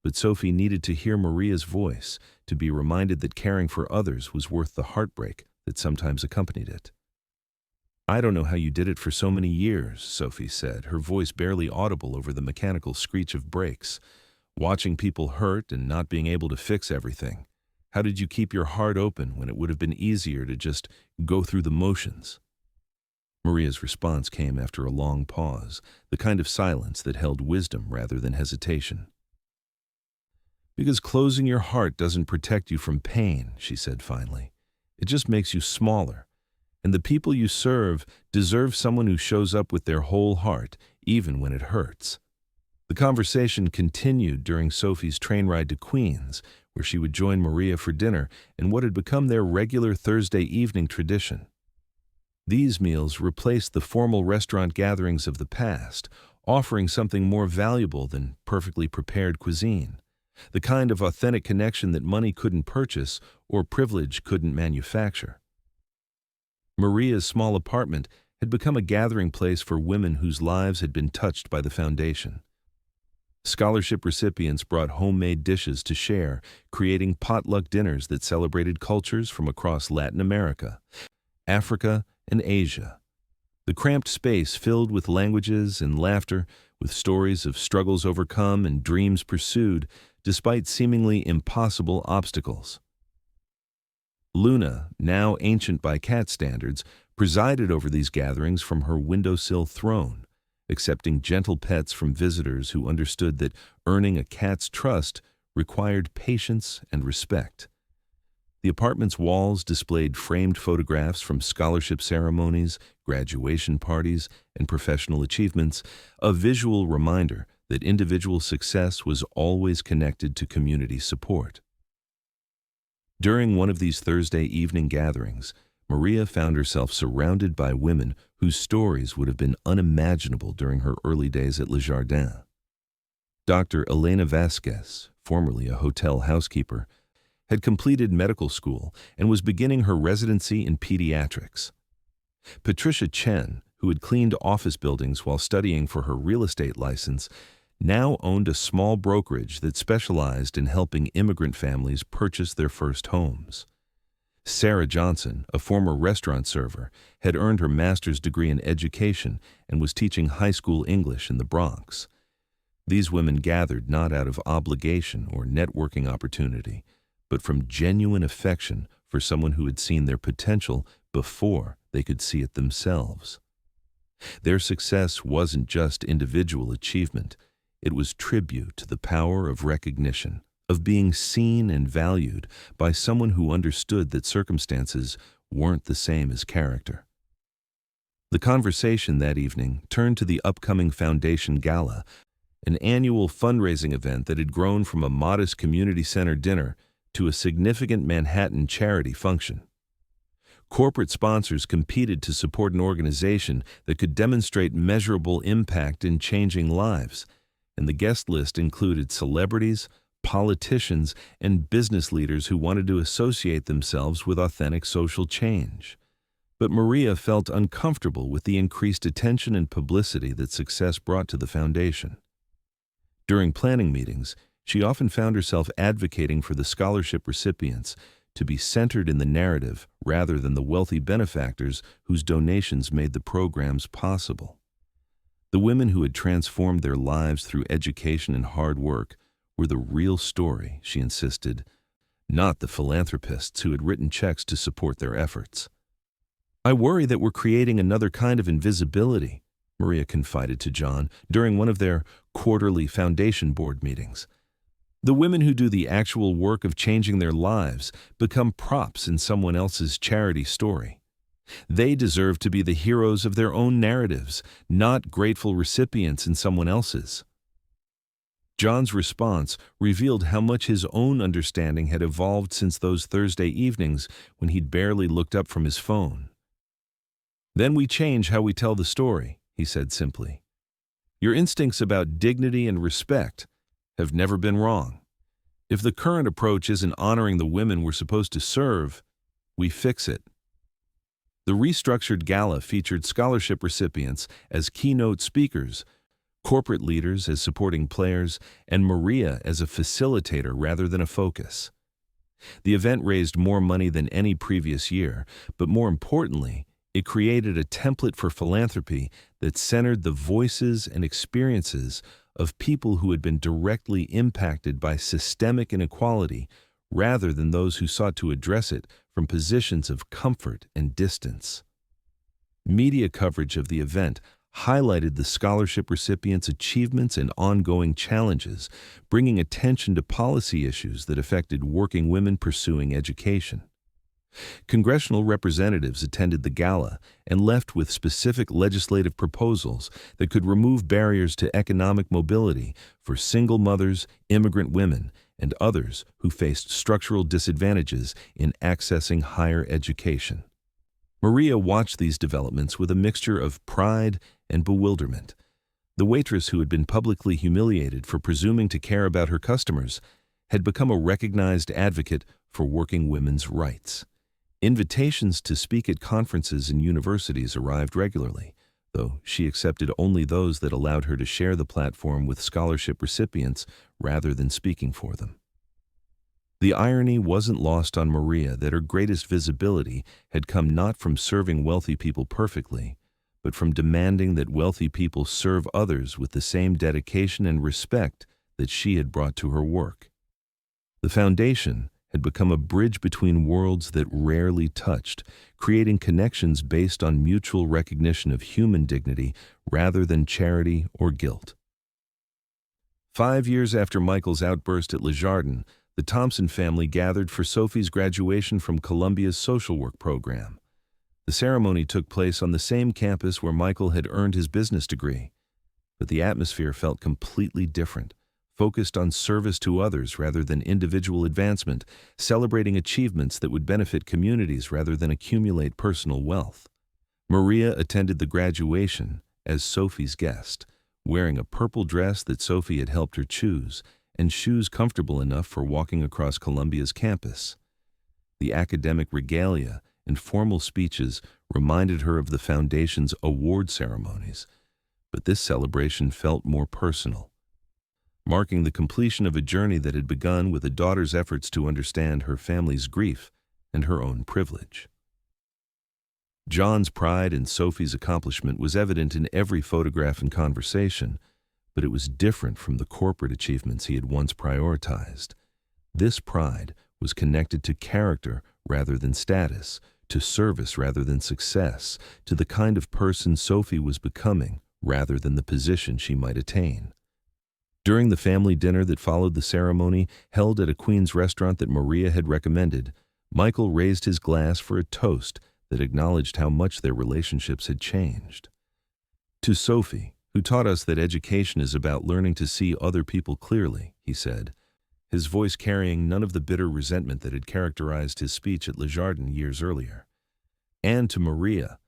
but Sophie needed to hear Maria's voice to be reminded that caring for others was worth the heartbreak that sometimes accompanied it. "I don't know how you did it for so many years," Sophie said, her voice barely audible over the mechanical screech of brakes. "Watching people hurt and not being able to fix everything. How did you keep your heart open when it would have been easier to just go through the motions?" Maria's response came after a long pause, the kind of silence that held wisdom rather than hesitation. "Because closing your heart doesn't protect you from pain," she said finally. "It just makes you smaller. And the people you serve deserve someone who shows up with their whole heart, even when it hurts." The conversation continued during Sophie's train ride to Queens, where she would join Maria for dinner in what had become their regular Thursday evening tradition. These meals replaced the formal restaurant gatherings of the past, offering something more valuable than perfectly prepared cuisine, the kind of authentic connection that money couldn't purchase or privilege couldn't manufacture. Maria's small apartment had become a gathering place for women whose lives had been touched by the foundation. Scholarship recipients brought homemade dishes to share, creating potluck dinners that celebrated cultures from across Latin America, Africa, and Asia. The cramped space filled with languages and laughter, with stories of struggles overcome and dreams pursued, despite seemingly impossible obstacles. Luna, now ancient by cat standards, presided over these gatherings from her windowsill throne, accepting gentle pets from visitors who understood that earning a cat's trust required patience and respect. The apartment's walls displayed framed photographs from scholarship ceremonies, graduation parties, and professional achievements, a visual reminder that individual success was always connected to community support. During one of these Thursday evening gatherings, Maria found herself surrounded by women whose stories would have been unimaginable during her early days at Le Jardin. Dr. Elena Vasquez, formerly a hotel housekeeper, had completed medical school and was beginning her residency in pediatrics. Patricia Chen, who had cleaned office buildings while studying for her real estate license, now owned a small brokerage that specialized in helping immigrant families purchase their first homes. Sarah Johnson, a former restaurant server, had earned her master's degree in education and was teaching high school English in the Bronx. These women gathered not out of obligation or networking opportunity, but from genuine affection for someone who had seen their potential before they could see it themselves. Their success wasn't just individual achievement, it was tribute to the power of recognition, of being seen and valued by someone who understood that circumstances weren't the same as character. The conversation that evening turned to the upcoming Foundation Gala, an annual fundraising event that had grown from a modest community center dinner to a significant Manhattan charity function. Corporate sponsors competed to support an organization that could demonstrate measurable impact in changing lives, and the guest list included celebrities, politicians, and business leaders who wanted to associate themselves with authentic social change. But Maria felt uncomfortable with the increased attention and publicity that success brought to the foundation. During planning meetings, she often found herself advocating for the scholarship recipients to be centered in the narrative rather than the wealthy benefactors whose donations made the programs possible. The women who had transformed their lives through education and hard work were the real story, she insisted, not the philanthropists who had written checks to support their efforts. "I worry that we're creating another kind of invisibility," Maria confided to John during one of their quarterly foundation board meetings. "The women who do the actual work of changing their lives become props in someone else's charity story. They deserve to be the heroes of their own narratives, not grateful recipients in someone else's." John's response revealed how much his own understanding had evolved since those Thursday evenings when he'd barely looked up from his phone. "Then we change how we tell the story," he said simply. "Your instincts about dignity and respect have never been wrong. If the current approach isn't honoring the women we're supposed to serve, we fix it." The restructured gala featured scholarship recipients as keynote speakers, corporate leaders as supporting players, and Maria as a facilitator rather than a focus. The event raised more money than any previous year, but more importantly, it created a template for philanthropy that centered the voices and experiences of people who had been directly impacted by systemic inequality rather than those who sought to address it from positions of comfort and distance. Media coverage of the event highlighted the scholarship recipients' achievements and ongoing challenges, bringing attention to policy issues that affected working women pursuing education. Congressional representatives attended the gala and left with specific legislative proposals that could remove barriers to economic mobility for single mothers, immigrant women, and others who faced structural disadvantages in accessing higher education. Maria watched these developments with a mixture of pride and bewilderment. The waitress who had been publicly humiliated for presuming to care about her customers had become a recognized advocate for working women's rights. Invitations to speak at conferences and universities arrived regularly, though she accepted only those that allowed her to share the platform with scholarship recipients rather than speaking for them. The irony wasn't lost on Maria that her greatest visibility had come not from serving wealthy people perfectly, but from demanding that wealthy people serve others with the same dedication and respect that she had brought to her work. The foundation had become a bridge between worlds that rarely touched, creating connections based on mutual recognition of human dignity rather than charity or guilt. 5 years after Michael's outburst at Le Jardin, the Thompson family gathered for Sophie's graduation from Columbia's social work program. The ceremony took place on the same campus where Michael had earned his business degree, but the atmosphere felt completely different, focused on service to others rather than individual advancement, celebrating achievements that would benefit communities rather than accumulate personal wealth. Maria attended the graduation as Sophie's guest, wearing a purple dress that Sophie had helped her choose, and shoes comfortable enough for walking across Columbia's campus. The academic regalia and formal speeches reminded her of the Foundation's award ceremonies, but this celebration felt more personal, marking the completion of a journey that had begun with a daughter's efforts to understand her family's grief and her own privilege. John's pride in Sophie's accomplishment was evident in every photograph and conversation, but it was different from the corporate achievements he had once prioritized. This pride was connected to character rather than status, to service rather than success, to the kind of person Sophie was becoming rather than the position she might attain. During the family dinner that followed the ceremony, held at a Queens restaurant that Maria had recommended, Michael raised his glass for a toast that acknowledged how much their relationships had changed. To Sophie, who taught us that education is about learning to see other people clearly, he said, his voice carrying none of the bitter resentment that had characterized his speech at Le Jardin years earlier. And to Maria,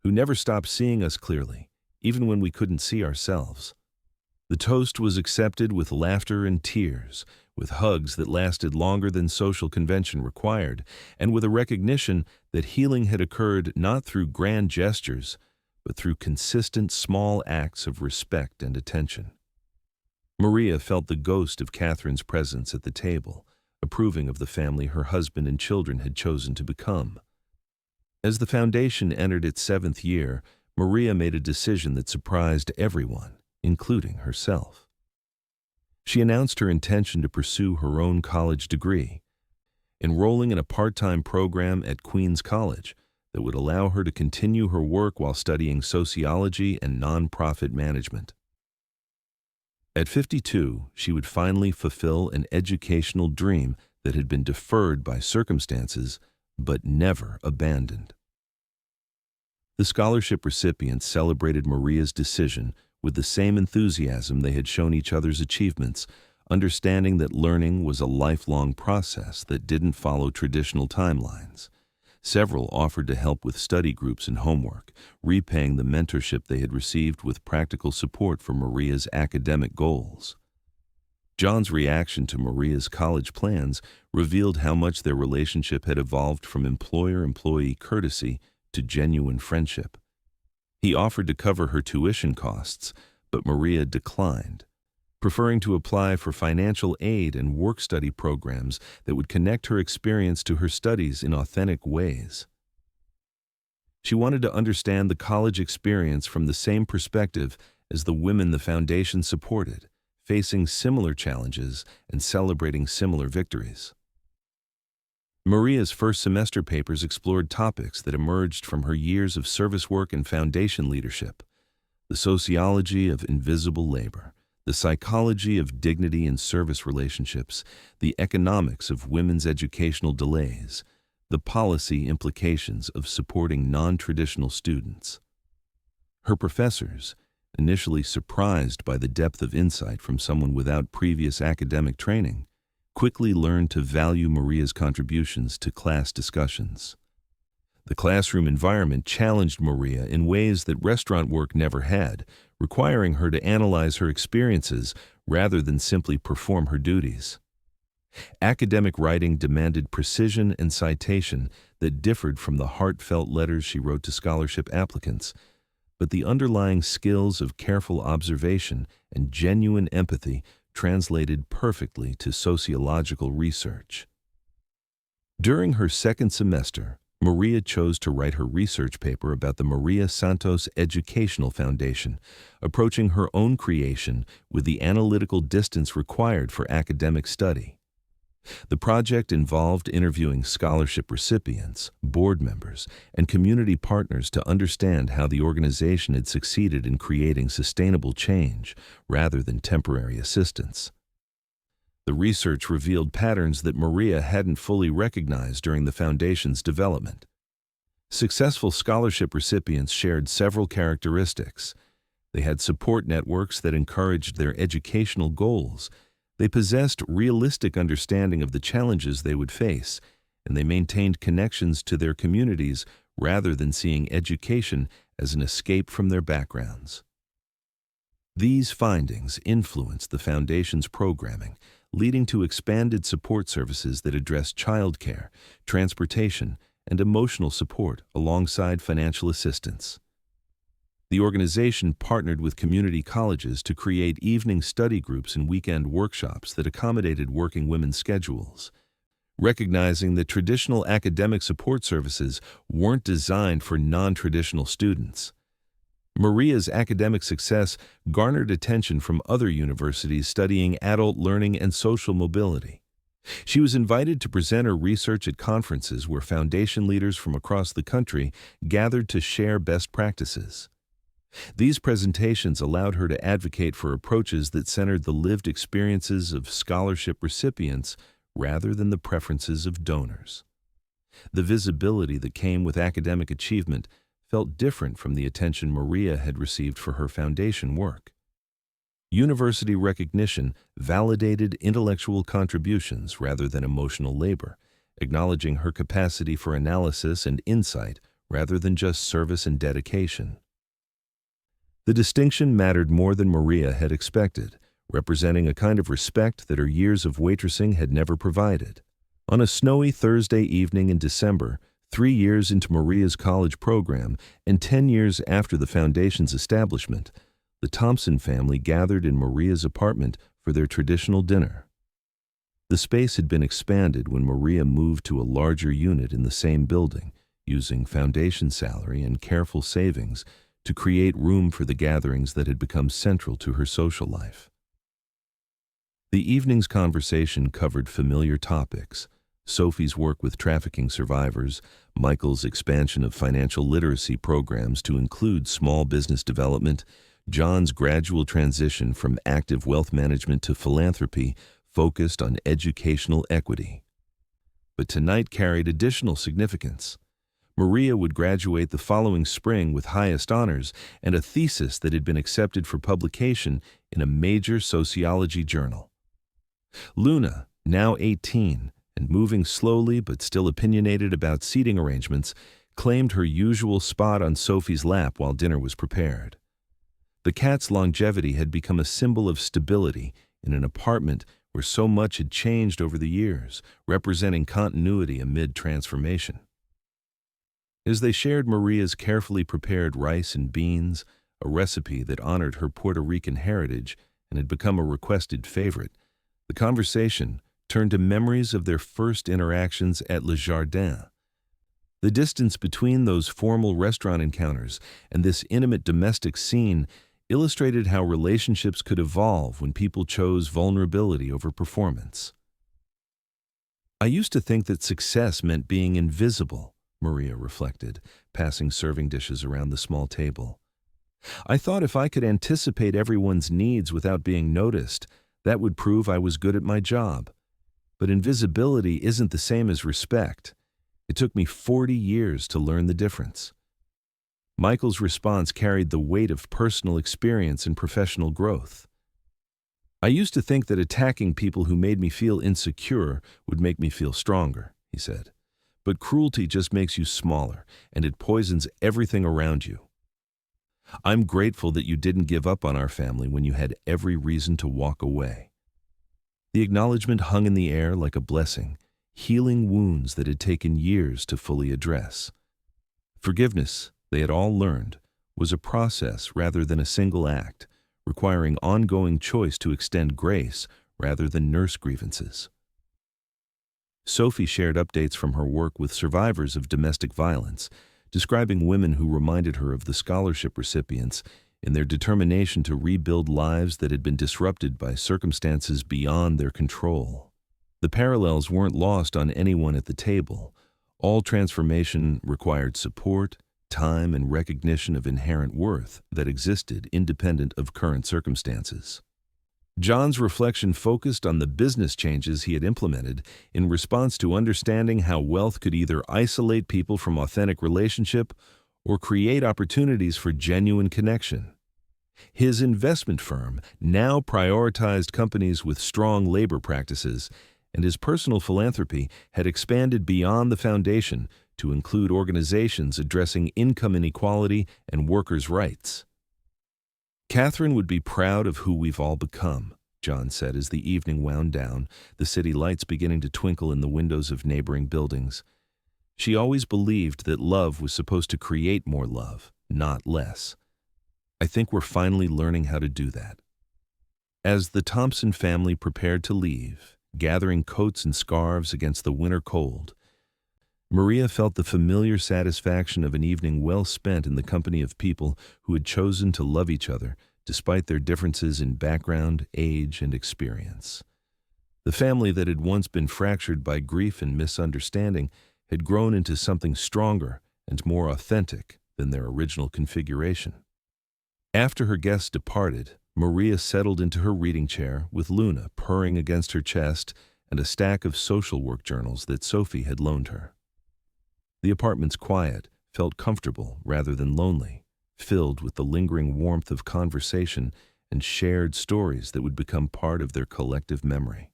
who never stopped seeing us clearly, even when we couldn't see ourselves. The toast was accepted with laughter and tears, with hugs that lasted longer than social convention required, and with a recognition that healing had occurred not through grand gestures, but through consistent small acts of respect and attention. Maria felt the ghost of Catherine's presence at the table, approving of the family her husband and children had chosen to become. As the foundation entered its 7th year, Maria made a decision that surprised everyone, including herself. She announced her intention to pursue her own college degree, enrolling in a part-time program at Queens College that would allow her to continue her work while studying sociology and nonprofit management. At 52, she would finally fulfill an educational dream that had been deferred by circumstances but never abandoned. The scholarship recipients celebrated Maria's decision with the same enthusiasm they had shown each other's achievements, understanding that learning was a lifelong process that didn't follow traditional timelines. Several offered to help with study groups and homework, repaying the mentorship they had received with practical support for Maria's academic goals. John's reaction to Maria's college plans revealed how much their relationship had evolved from employer-employee courtesy to genuine friendship. He offered to cover her tuition costs, but Maria declined, preferring to apply for financial aid and work-study programs that would connect her experience to her studies in authentic ways. She wanted to understand the college experience from the same perspective as the women the foundation supported, facing similar challenges and celebrating similar victories. Maria's first semester papers explored topics that emerged from her years of service work and foundation leadership: the sociology of invisible labor, the psychology of dignity in service relationships, the economics of women's educational delays, the policy implications of supporting non-traditional students. Her professors, initially surprised by the depth of insight from someone without previous academic training, quickly learned to value Maria's contributions to class discussions. The classroom environment challenged Maria in ways that restaurant work never had, requiring her to analyze her experiences rather than simply perform her duties. Academic writing demanded precision and citation that differed from the heartfelt letters she wrote to scholarship applicants, but the underlying skills of careful observation and genuine empathy translated perfectly to sociological research. During her 2nd semester, Maria chose to write her research paper about the Maria Santos Educational Foundation, approaching her own creation with the analytical distance required for academic study. The project involved interviewing scholarship recipients, board members, and community partners to understand how the organization had succeeded in creating sustainable change rather than temporary assistance. The research revealed patterns that Maria hadn't fully recognized during the foundation's development. Successful scholarship recipients shared several characteristics. They had support networks that encouraged their educational goals. They possessed realistic understanding of the challenges they would face, and they maintained connections to their communities rather than seeing education as an escape from their backgrounds. These findings influenced the Foundation's programming, leading to expanded support services that address childcare, transportation, and emotional support alongside financial assistance. The organization partnered with community colleges to create evening study groups and weekend workshops that accommodated working women's schedules, recognizing that traditional academic support services weren't designed for non-traditional students. Maria's academic success garnered attention from other universities studying adult learning and social mobility. She was invited to present her research at conferences where foundation leaders from across the country gathered to share best practices. These presentations allowed her to advocate for approaches that centered the lived experiences of scholarship recipients rather than the preferences of donors. The visibility that came with academic achievement felt different from the attention Maria had received for her foundation work. University recognition validated intellectual contributions rather than emotional labor, acknowledging her capacity for analysis and insight rather than just service and dedication. The distinction mattered more than Maria had expected, representing a kind of respect that her years of waitressing had never provided. On a snowy Thursday evening in December, 3 years into Maria's college program and 10 years after the Foundation's establishment, the Thompson family gathered in Maria's apartment for their traditional dinner. The space had been expanded when Maria moved to a larger unit in the same building, using Foundation salary and careful savings to create room for the gatherings that had become central to her social life. The evening's conversation covered familiar topics: Sophie's work with trafficking survivors, Michael's expansion of financial literacy programs to include small business development, John's gradual transition from active wealth management to philanthropy focused on educational equity. But tonight carried additional significance. Maria would graduate the following spring with highest honors and a thesis that had been accepted for publication in a major sociology journal. Luna, now 18, and moving slowly but still opinionated about seating arrangements, claimed her usual spot on Sophie's lap while dinner was prepared. The cat's longevity had become a symbol of stability in an apartment where so much had changed over the years, representing continuity amid transformation. As they shared Maria's carefully prepared rice and beans, a recipe that honored her Puerto Rican heritage and had become a requested favorite, the conversation turned to memories of their first interactions at Le Jardin. The distance between those formal restaurant encounters and this intimate domestic scene illustrated how relationships could evolve when people chose vulnerability over performance. "I used to think that success meant being invisible," Maria reflected, passing serving dishes around the small table. "I thought if I could anticipate everyone's needs without being noticed, that would prove I was good at my job. But invisibility isn't the same as respect. It took me 40 years to learn the difference." Michael's response carried the weight of personal experience and professional growth. "I used to think that attacking people who made me feel insecure would make me feel stronger," he said. "But cruelty just makes you smaller, and it poisons everything around you. I'm grateful that you didn't give up on our family when you had every reason to walk away." The acknowledgement hung in the air like a blessing, healing wounds that had taken years to fully address. Forgiveness, they had all learned, was a process rather than a single act, requiring ongoing choice to extend grace rather than nurse grievances. Sophie shared updates from her work with survivors of domestic violence, describing women who reminded her of the scholarship recipients in their determination to rebuild lives that had been disrupted by circumstances beyond their control. The parallels weren't lost on anyone at the table. All transformation required support, time, and recognition of inherent worth that existed independent of current circumstances. John's reflection focused on the business changes he had implemented in response to understanding how wealth could either isolate people from authentic relationship or create opportunities for genuine connection. His investment firm now prioritized companies with strong labor practices, and his personal philanthropy had expanded beyond the foundation to include organizations addressing income inequality and workers' rights. Catherine would be proud of who we've all become, John said as the evening wound down, the city lights beginning to twinkle in the windows of neighboring buildings. She always believed that love was supposed to create more love, not less. I think we're finally learning how to do that. As the Thompson family prepared to leave, gathering coats and scarves against the winter cold, Maria felt the familiar satisfaction of an evening well spent in the company of people who had chosen to love each other despite their differences in background, age, and experience. The family that had once been fractured by grief and misunderstanding had grown into something stronger and more authentic than their original configuration. After her guests departed, Maria settled into her reading chair with Luna purring against her chest and a stack of social work journals that Sophie had loaned her. The apartment's quiet felt comfortable rather than lonely, filled with the lingering warmth of conversation and shared stories that would become part of their collective memory.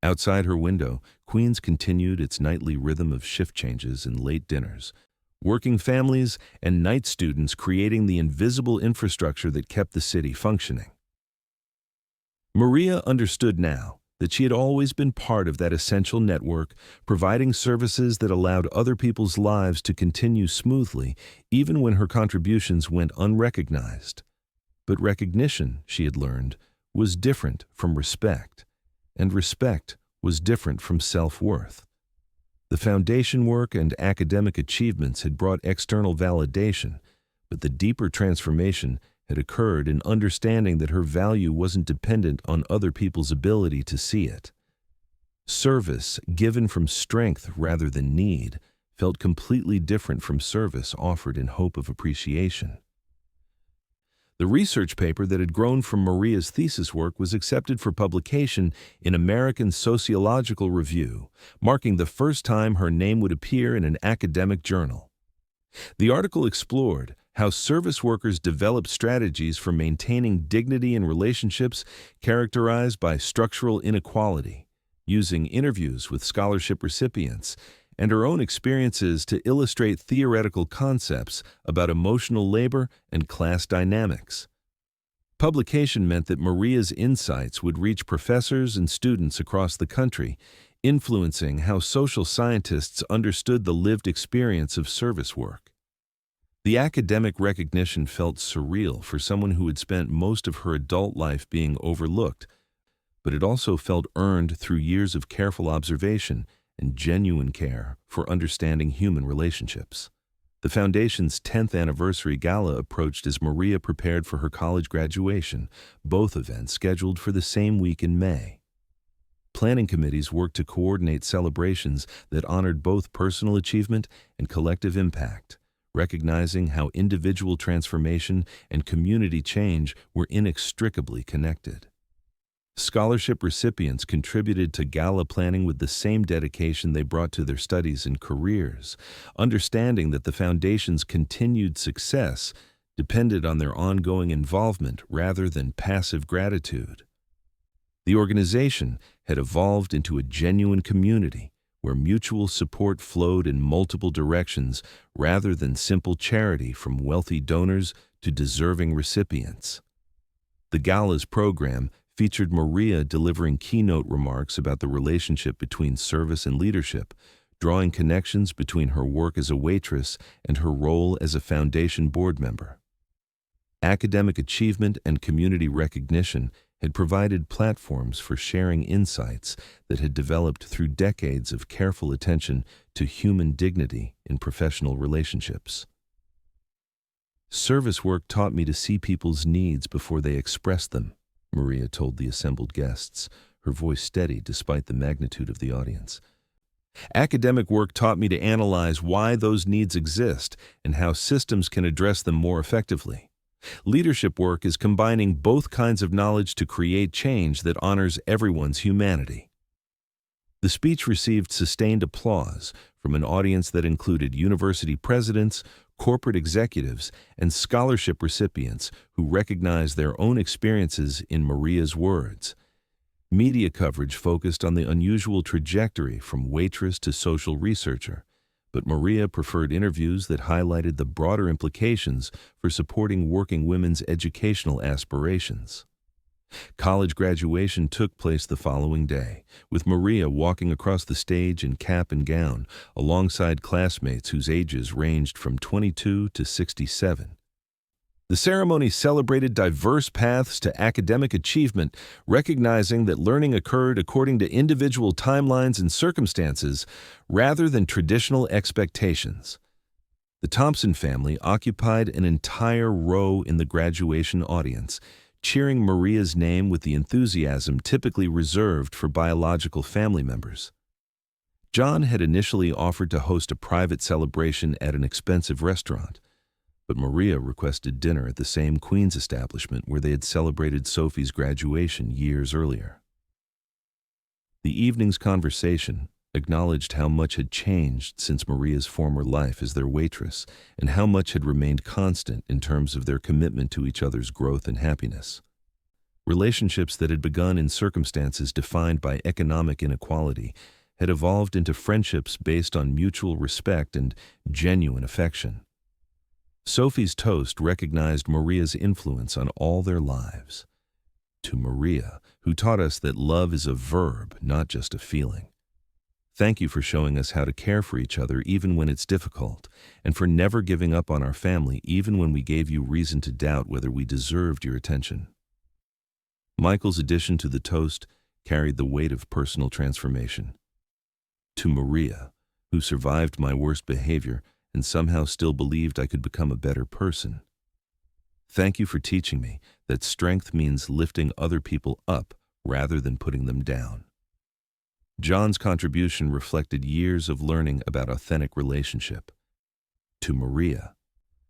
Outside her window, Queens continued its nightly rhythm of shift changes and late dinners, working families and night students creating the invisible infrastructure that kept the city functioning. Maria understood now that she had always been part of that essential network, providing services that allowed other people's lives to continue smoothly, even when her contributions went unrecognized. But recognition, she had learned, was different from respect, and respect was different from self-worth. The foundation work and academic achievements had brought external validation, but the deeper transformation had occurred in understanding that her value wasn't dependent on other people's ability to see it. Service given from strength rather than need felt completely different from service offered in hope of appreciation. The research paper that had grown from Maria's thesis work was accepted for publication in American Sociological Review, marking the first time her name would appear in an academic journal. The article explored how service workers develop strategies for maintaining dignity in relationships characterized by structural inequality, using interviews with scholarship recipients and her own experiences to illustrate theoretical concepts about emotional labor and class dynamics. Publication meant that Maria's insights would reach professors and students across the country, influencing how social scientists understood the lived experience of service work. The academic recognition felt surreal for someone who had spent most of her adult life being overlooked, but it also felt earned through years of careful observation and genuine care for understanding human relationships. The Foundation's 10th anniversary gala approached as Maria prepared for her college graduation, both events scheduled for the same week in May. Planning committees worked to coordinate celebrations that honored both personal achievement and collective impact, recognizing how individual transformation and community change were inextricably connected. Scholarship recipients contributed to gala planning with the same dedication they brought to their studies and careers, understanding that the Foundation's continued success depended on their ongoing involvement rather than passive gratitude. The organization had evolved into a genuine community where mutual support flowed in multiple directions rather than simple charity from wealthy donors to deserving recipients. The gala's program featured Maria delivering keynote remarks about the relationship between service and leadership, drawing connections between her work as a waitress and her role as a Foundation board member. Academic achievement and community recognition had provided platforms for sharing insights that had developed through decades of careful attention to human dignity in professional relationships. Service work taught me to see people's needs before they expressed them, Maria told the assembled guests, her voice steady despite the magnitude of the audience. Academic work taught me to analyze why those needs exist and how systems can address them more effectively. Leadership work is combining both kinds of knowledge to create change that honors everyone's humanity. The speech received sustained applause from an audience that included university presidents, corporate executives, and scholarship recipients who recognized their own experiences in Maria's words. Media coverage focused on the unusual trajectory from waitress to social researcher, but Maria preferred interviews that highlighted the broader implications for supporting working women's educational aspirations. College graduation took place the following day, with Maria walking across the stage in cap and gown alongside classmates whose ages ranged from 22 to 67. The ceremony celebrated diverse paths to academic achievement, recognizing that learning occurred according to individual timelines and circumstances rather than traditional expectations. The Thompson family occupied an entire row in the graduation audience, cheering Maria's name with the enthusiasm typically reserved for biological family members. John had initially offered to host a private celebration at an expensive restaurant, but Maria requested dinner at the same Queens establishment where they had celebrated Sophie's graduation years earlier. The evening's conversation acknowledged how much had changed since Maria's former life as their waitress, and how much had remained constant in terms of their commitment to each other's growth and happiness. Relationships that had begun in circumstances defined by economic inequality had evolved into friendships based on mutual respect and genuine affection. Sophie's toast recognized Maria's influence on all their lives. To Maria, who taught us that love is a verb, not just a feeling. Thank you for showing us how to care for each other even when it's difficult, and for never giving up on our family even when we gave you reason to doubt whether we deserved your attention. Michael's addition to the toast carried the weight of personal transformation. To Maria, who survived my worst behavior and somehow still believed I could become a better person. Thank you for teaching me that strength means lifting other people up rather than putting them down. John's contribution reflected years of learning about authentic relationship. To Maria,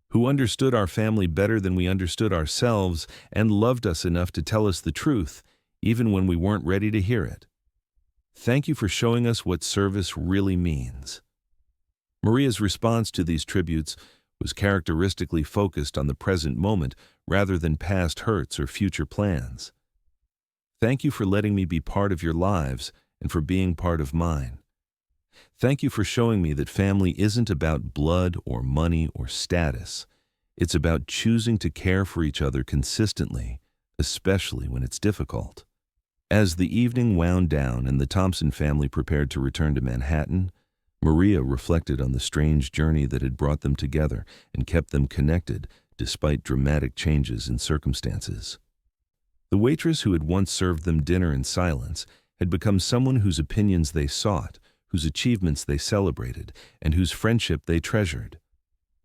who understood our family better than we understood ourselves and loved us enough to tell us the truth, even when we weren't ready to hear it. Thank you for showing us what service really means. Maria's response to these tributes was characteristically focused on the present moment rather than past hurts or future plans. Thank you for letting me be part of your lives and for being part of mine. Thank you for showing me that family isn't about blood or money or status. It's about choosing to care for each other consistently, especially when it's difficult. As the evening wound down and the Thompson family prepared to return to Manhattan, Maria reflected on the strange journey that had brought them together and kept them connected despite dramatic changes in circumstances. The waitress who had once served them dinner in silence had become someone whose opinions they sought, whose achievements they celebrated, and whose friendship they treasured.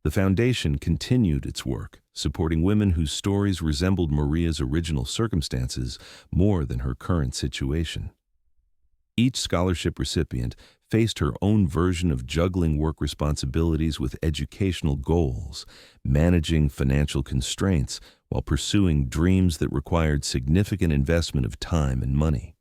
The foundation continued its work, supporting women whose stories resembled Maria's original circumstances more than her current situation. Each scholarship recipient faced her own version of juggling work responsibilities with educational goals, managing financial constraints while pursuing dreams that required significant investment of time and money.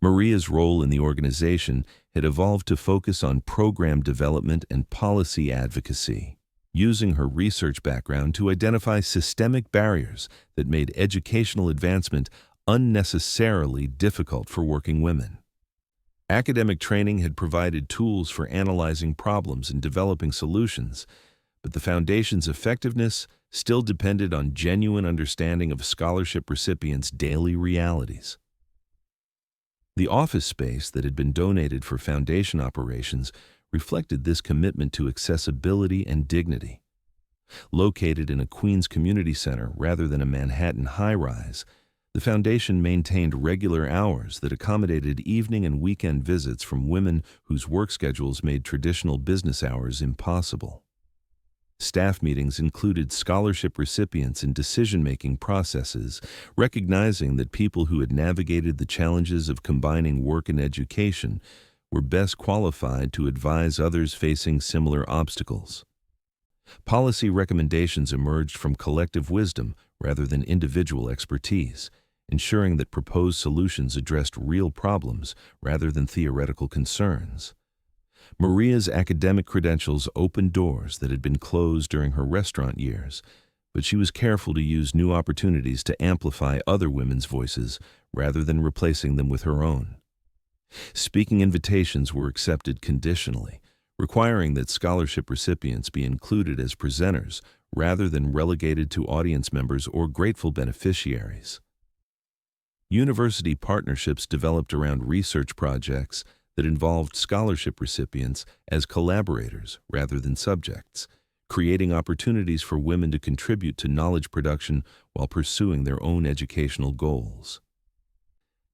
Maria's role in the organization had evolved to focus on program development and policy advocacy, using her research background to identify systemic barriers that made educational advancement unnecessarily difficult for working women. Academic training had provided tools for analyzing problems and developing solutions, but the foundation's effectiveness still depended on genuine understanding of scholarship recipients' daily realities. The office space that had been donated for foundation operations reflected this commitment to accessibility and dignity. Located in a Queens community center rather than a Manhattan high-rise, the foundation maintained regular hours that accommodated evening and weekend visits from women whose work schedules made traditional business hours impossible. Staff meetings included scholarship recipients in decision-making processes, recognizing that people who had navigated the challenges of combining work and education were best qualified to advise others facing similar obstacles. Policy recommendations emerged from collective wisdom rather than individual expertise, ensuring that proposed solutions addressed real problems rather than theoretical concerns. Maria's academic credentials opened doors that had been closed during her restaurant years, but she was careful to use new opportunities to amplify other women's voices rather than replacing them with her own. Speaking invitations were accepted conditionally, requiring that scholarship recipients be included as presenters rather than relegated to audience members or grateful beneficiaries. University partnerships developed around research projects that involved scholarship recipients as collaborators rather than subjects, creating opportunities for women to contribute to knowledge production while pursuing their own educational goals.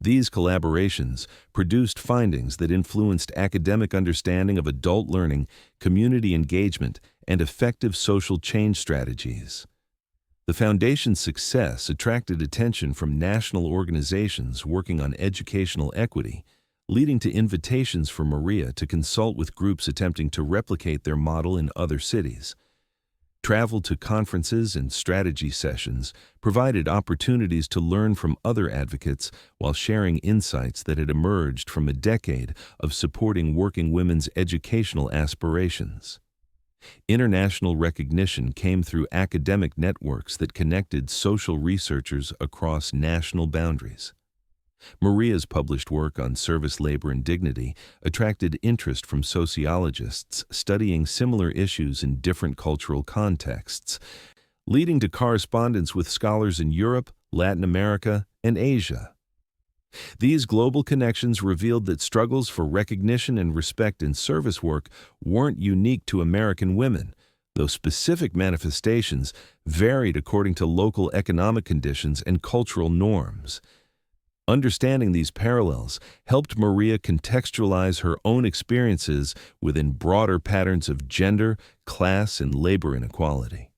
These collaborations produced findings that influenced academic understanding of adult learning, community engagement, and effective social change strategies. The Foundation's success attracted attention from national organizations working on educational equity, leading to invitations for Maria to consult with groups attempting to replicate their model in other cities. Travel to conferences and strategy sessions provided opportunities to learn from other advocates while sharing insights that had emerged from a decade of supporting working women's educational aspirations. International recognition came through academic networks that connected social researchers across national boundaries. Maria's published work on service labor and dignity attracted interest from sociologists studying similar issues in different cultural contexts, leading to correspondence with scholars in Europe, Latin America, and Asia. These global connections revealed that struggles for recognition and respect in service work weren't unique to American women, though specific manifestations varied according to local economic conditions and cultural norms. Understanding these parallels helped Maria contextualize her own experiences within broader patterns of gender, class, and labor inequality.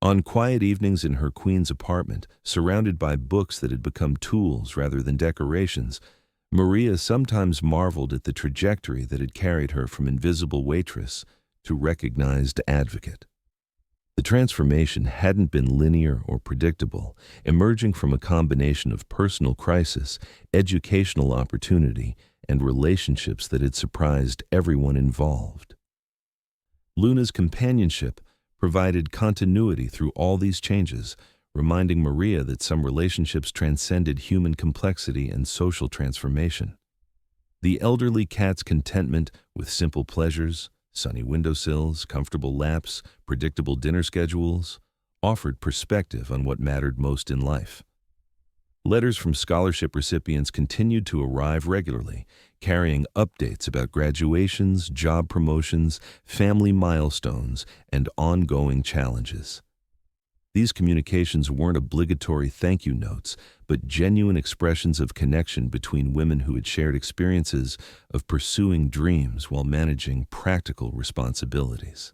On quiet evenings in her Queens apartment, surrounded by books that had become tools rather than decorations, Maria sometimes marveled at the trajectory that had carried her from invisible waitress to recognized advocate. The transformation hadn't been linear or predictable, emerging from a combination of personal crisis, educational opportunity, and relationships that had surprised everyone involved. Luna's companionship provided continuity through all these changes, reminding Maria that some relationships transcended human complexity and social transformation. The elderly cat's contentment with simple pleasures, sunny windowsills, comfortable laps, predictable dinner schedules, offered perspective on what mattered most in life. Letters from scholarship recipients continued to arrive regularly, carrying updates about graduations, job promotions, family milestones, and ongoing challenges. These communications weren't obligatory thank you notes, but genuine expressions of connection between women who had shared experiences of pursuing dreams while managing practical responsibilities.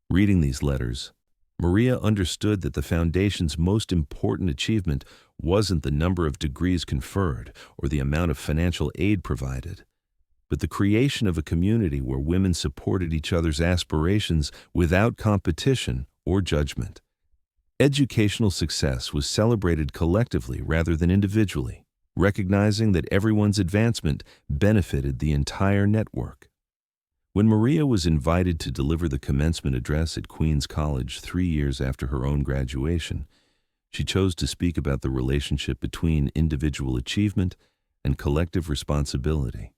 Reading these letters, Maria understood that the Foundation's most important achievement wasn't the number of degrees conferred or the amount of financial aid provided, but the creation of a community where women supported each other's aspirations without competition or judgment. Educational success was celebrated collectively rather than individually, recognizing that everyone's advancement benefited the entire network. When Maria was invited to deliver the commencement address at Queens College 3 years after her own graduation, she chose to speak about the relationship between individual achievement and collective responsibility.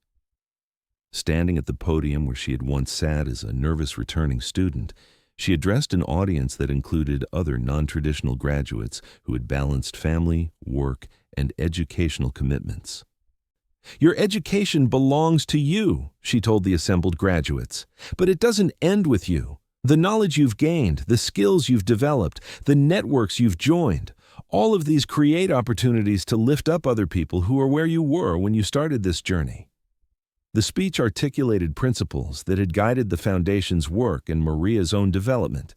Standing at the podium where she had once sat as a nervous returning student, she addressed an audience that included other non-traditional graduates who had balanced family, work, and educational commitments. "Your education belongs to you," she told the assembled graduates, "but it doesn't end with you. The knowledge you've gained, the skills you've developed, the networks you've joined, all of these create opportunities to lift up other people who are where you were when you started this journey." The speech articulated principles that had guided the Foundation's work and Maria's own development.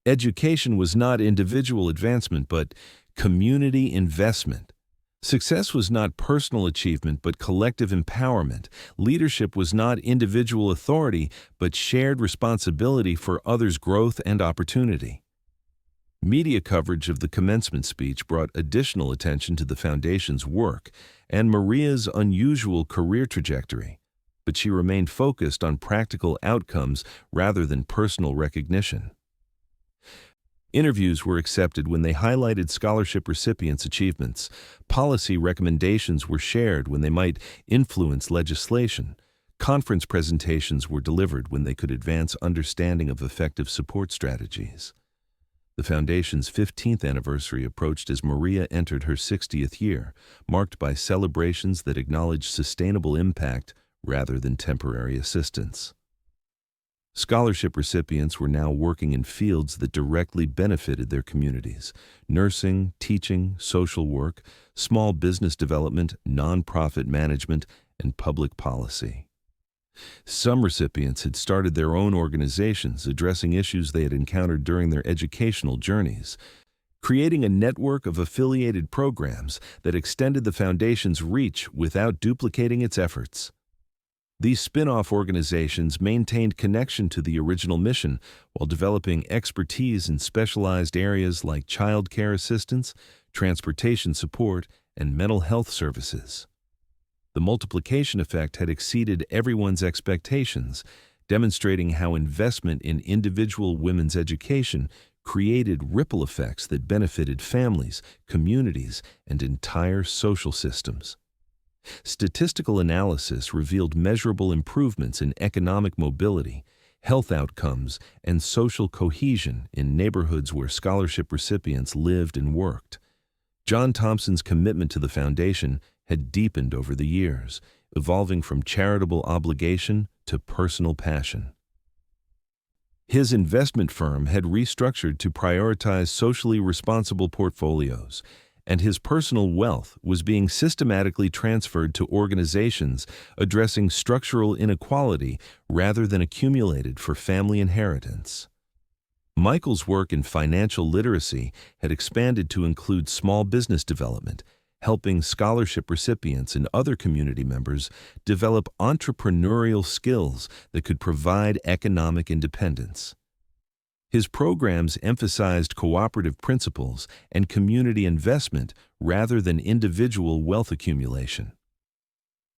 Education was not individual advancement, but community investment. Success was not personal achievement, but collective empowerment. Leadership was not individual authority, but shared responsibility for others' growth and opportunity. Media coverage of the commencement speech brought additional attention to the Foundation's work and Maria's unusual career trajectory, but she remained focused on practical outcomes rather than personal recognition. Interviews were accepted when they highlighted scholarship recipients' achievements. Policy recommendations were shared when they might influence legislation. Conference presentations were delivered when they could advance understanding of effective support strategies. The Foundation's 15th anniversary approached as Maria entered her 60th year, marked by celebrations that acknowledged sustainable impact rather than temporary assistance. Scholarship recipients were now working in fields that directly benefited their communities: nursing, teaching, social work, small business development, nonprofit management, and public policy. Some recipients had started their own organizations addressing issues they had encountered during their educational journeys, creating a network of affiliated programs that extended the Foundation's reach without duplicating its efforts. These spin-off organizations maintained connection to the original mission while developing expertise in specialized areas like child care assistance, transportation support, and mental health services. The multiplication effect had exceeded everyone's expectations, demonstrating how investment in individual women's education created ripple effects that benefited families, communities, and entire social systems. Statistical analysis revealed measurable improvements in economic mobility, health outcomes, and social cohesion in neighborhoods where scholarship recipients lived and worked. John Thompson's commitment to the Foundation had deepened over the years, evolving from charitable obligation to personal passion. His investment firm had restructured to prioritize socially responsible portfolios, and his personal wealth was being systematically transferred to organizations addressing structural inequality rather than accumulated for family inheritance. Michael's work in financial literacy had expanded to include small business development, helping scholarship recipients and other community members develop entrepreneurial skills that could provide economic independence. His programs emphasized cooperative principles and community investment rather than individual wealth accumulation.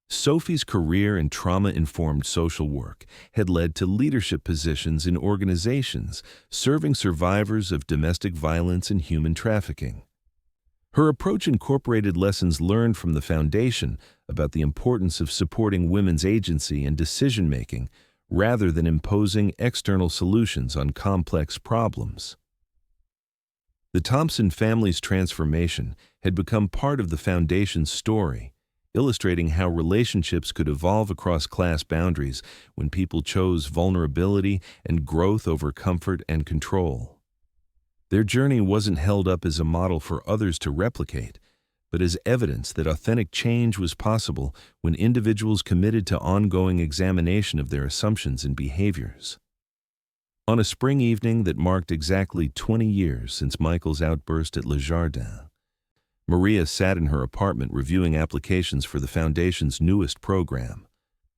Sophie's career in trauma-informed social work had led to leadership positions in organizations serving survivors of domestic violence and human trafficking. Her approach incorporated lessons learned from the Foundation about the importance of supporting women's agency and decision-making rather than imposing external solutions on complex problems. The Thompson family's transformation had become part of the Foundation's story, illustrating how relationships could evolve across class boundaries when people chose vulnerability and growth over comfort and control. Their journey wasn't held up as a model for others to replicate, but as evidence that authentic change was possible when individuals committed to ongoing examination of their assumptions and behaviors. On a spring evening that marked exactly 20 years since Michael's outburst at Le Jardin, Maria sat in her apartment reviewing applications for the Foundation's newest program,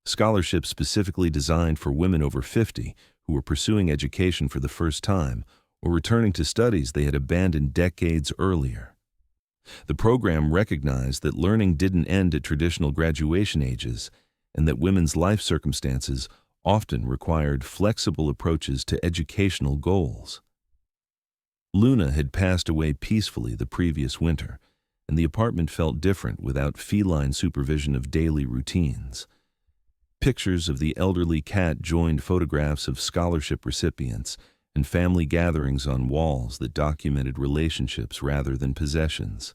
scholarships specifically designed for women over 50 who were pursuing education for the first time or returning to studies they had abandoned decades earlier. The program recognized that learning didn't end at traditional graduation ages and that women's life circumstances often required flexible approaches to educational goals. Luna had passed away peacefully the previous winter, and the apartment felt different without feline supervision of daily routines. Pictures of the elderly cat joined photographs of scholarship recipients and family gatherings on walls that documented relationships rather than possessions.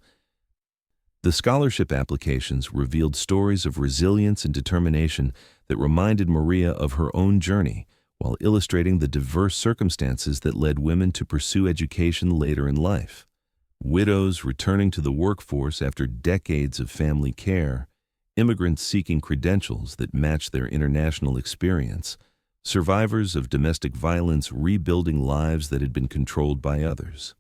The scholarship applications revealed stories of resilience and determination that reminded Maria of her own journey, while illustrating the diverse circumstances that led women to pursue education later in life. Widows returning to the workforce after decades of family care, immigrants seeking credentials that match their international experience, survivors of domestic violence rebuilding lives that had been controlled by others.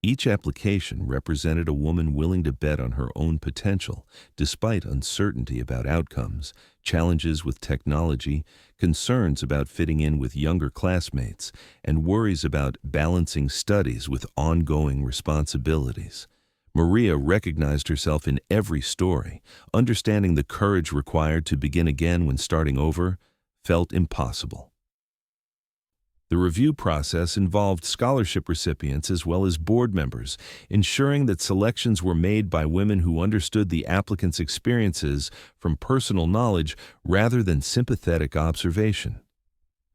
Each application represented a woman willing to bet on her own potential, despite uncertainty about outcomes, challenges with technology, concerns about fitting in with younger classmates, and worries about balancing studies with ongoing responsibilities. Maria recognized herself in every story, understanding the courage required to begin again when starting over felt impossible. The review process involved scholarship recipients as well as board members, ensuring that selections were made by women who understood the applicants' experiences from personal knowledge rather than sympathetic observation.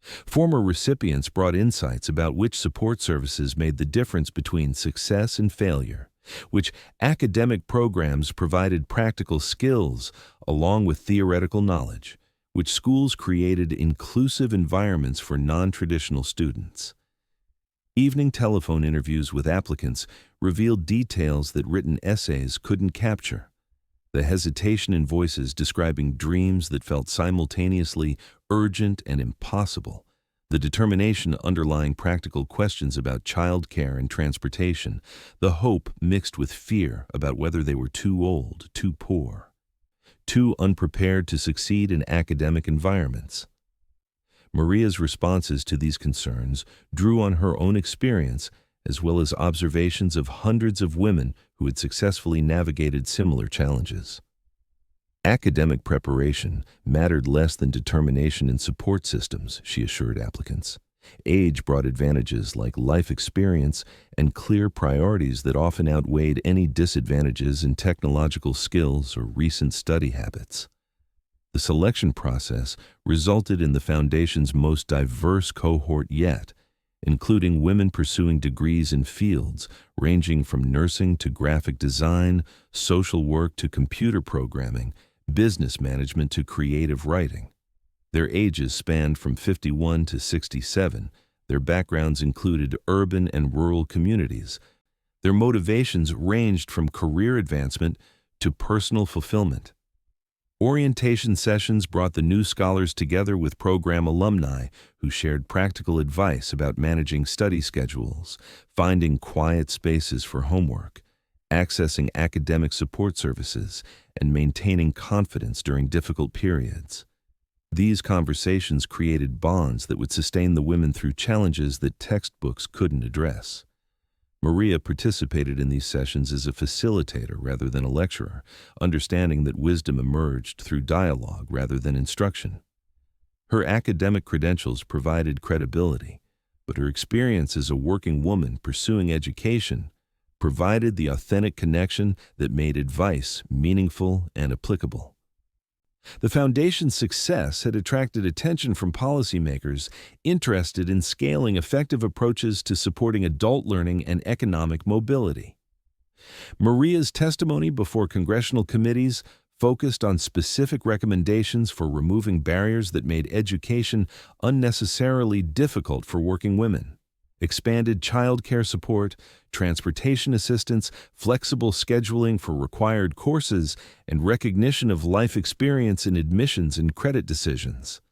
Former recipients brought insights about which support services made the difference between success and failure, which academic programs provided practical skills along with theoretical knowledge, which schools created inclusive environments for non-traditional students. Evening telephone interviews with applicants revealed details that written essays couldn't capture. The hesitation in voices describing dreams that felt simultaneously urgent and impossible, the determination underlying practical questions about childcare and transportation, the hope mixed with fear about whether they were too old, too poor, too unprepared to succeed in academic environments. Maria's responses to these concerns drew on her own experience as well as observations of hundreds of women who had successfully navigated similar challenges. Academic preparation mattered less than determination and support systems, she assured applicants. Age brought advantages like life experience and clear priorities that often outweighed any disadvantages in technological skills or recent study habits. The selection process resulted in the Foundation's most diverse cohort yet, including women pursuing degrees in fields ranging from nursing to graphic design, social work to computer programming, business management to creative writing. Their ages spanned from 51 to 67. Their backgrounds included urban and rural communities. Their motivations ranged from career advancement to personal fulfillment. Orientation sessions brought the new scholars together with program alumni who shared practical advice about managing study schedules, finding quiet spaces for homework, accessing academic support services, and maintaining confidence during difficult periods. These conversations created bonds that would sustain the women through challenges that textbooks couldn't address. Maria participated in these sessions as a facilitator rather than a lecturer, understanding that wisdom emerged through dialogue rather than instruction. Her academic credentials provided credibility, but her experience as a working woman pursuing education provided the authentic connection that made advice meaningful and applicable. The Foundation's success had attracted attention from policymakers interested in scaling effective approaches to supporting adult learning and economic mobility. Maria's testimony before congressional committees focused on specific recommendations for removing barriers that made education unnecessarily difficult for working women. Expanded child care support, transportation assistance, flexible scheduling for required courses, and recognition of life experience in admissions and credit decisions.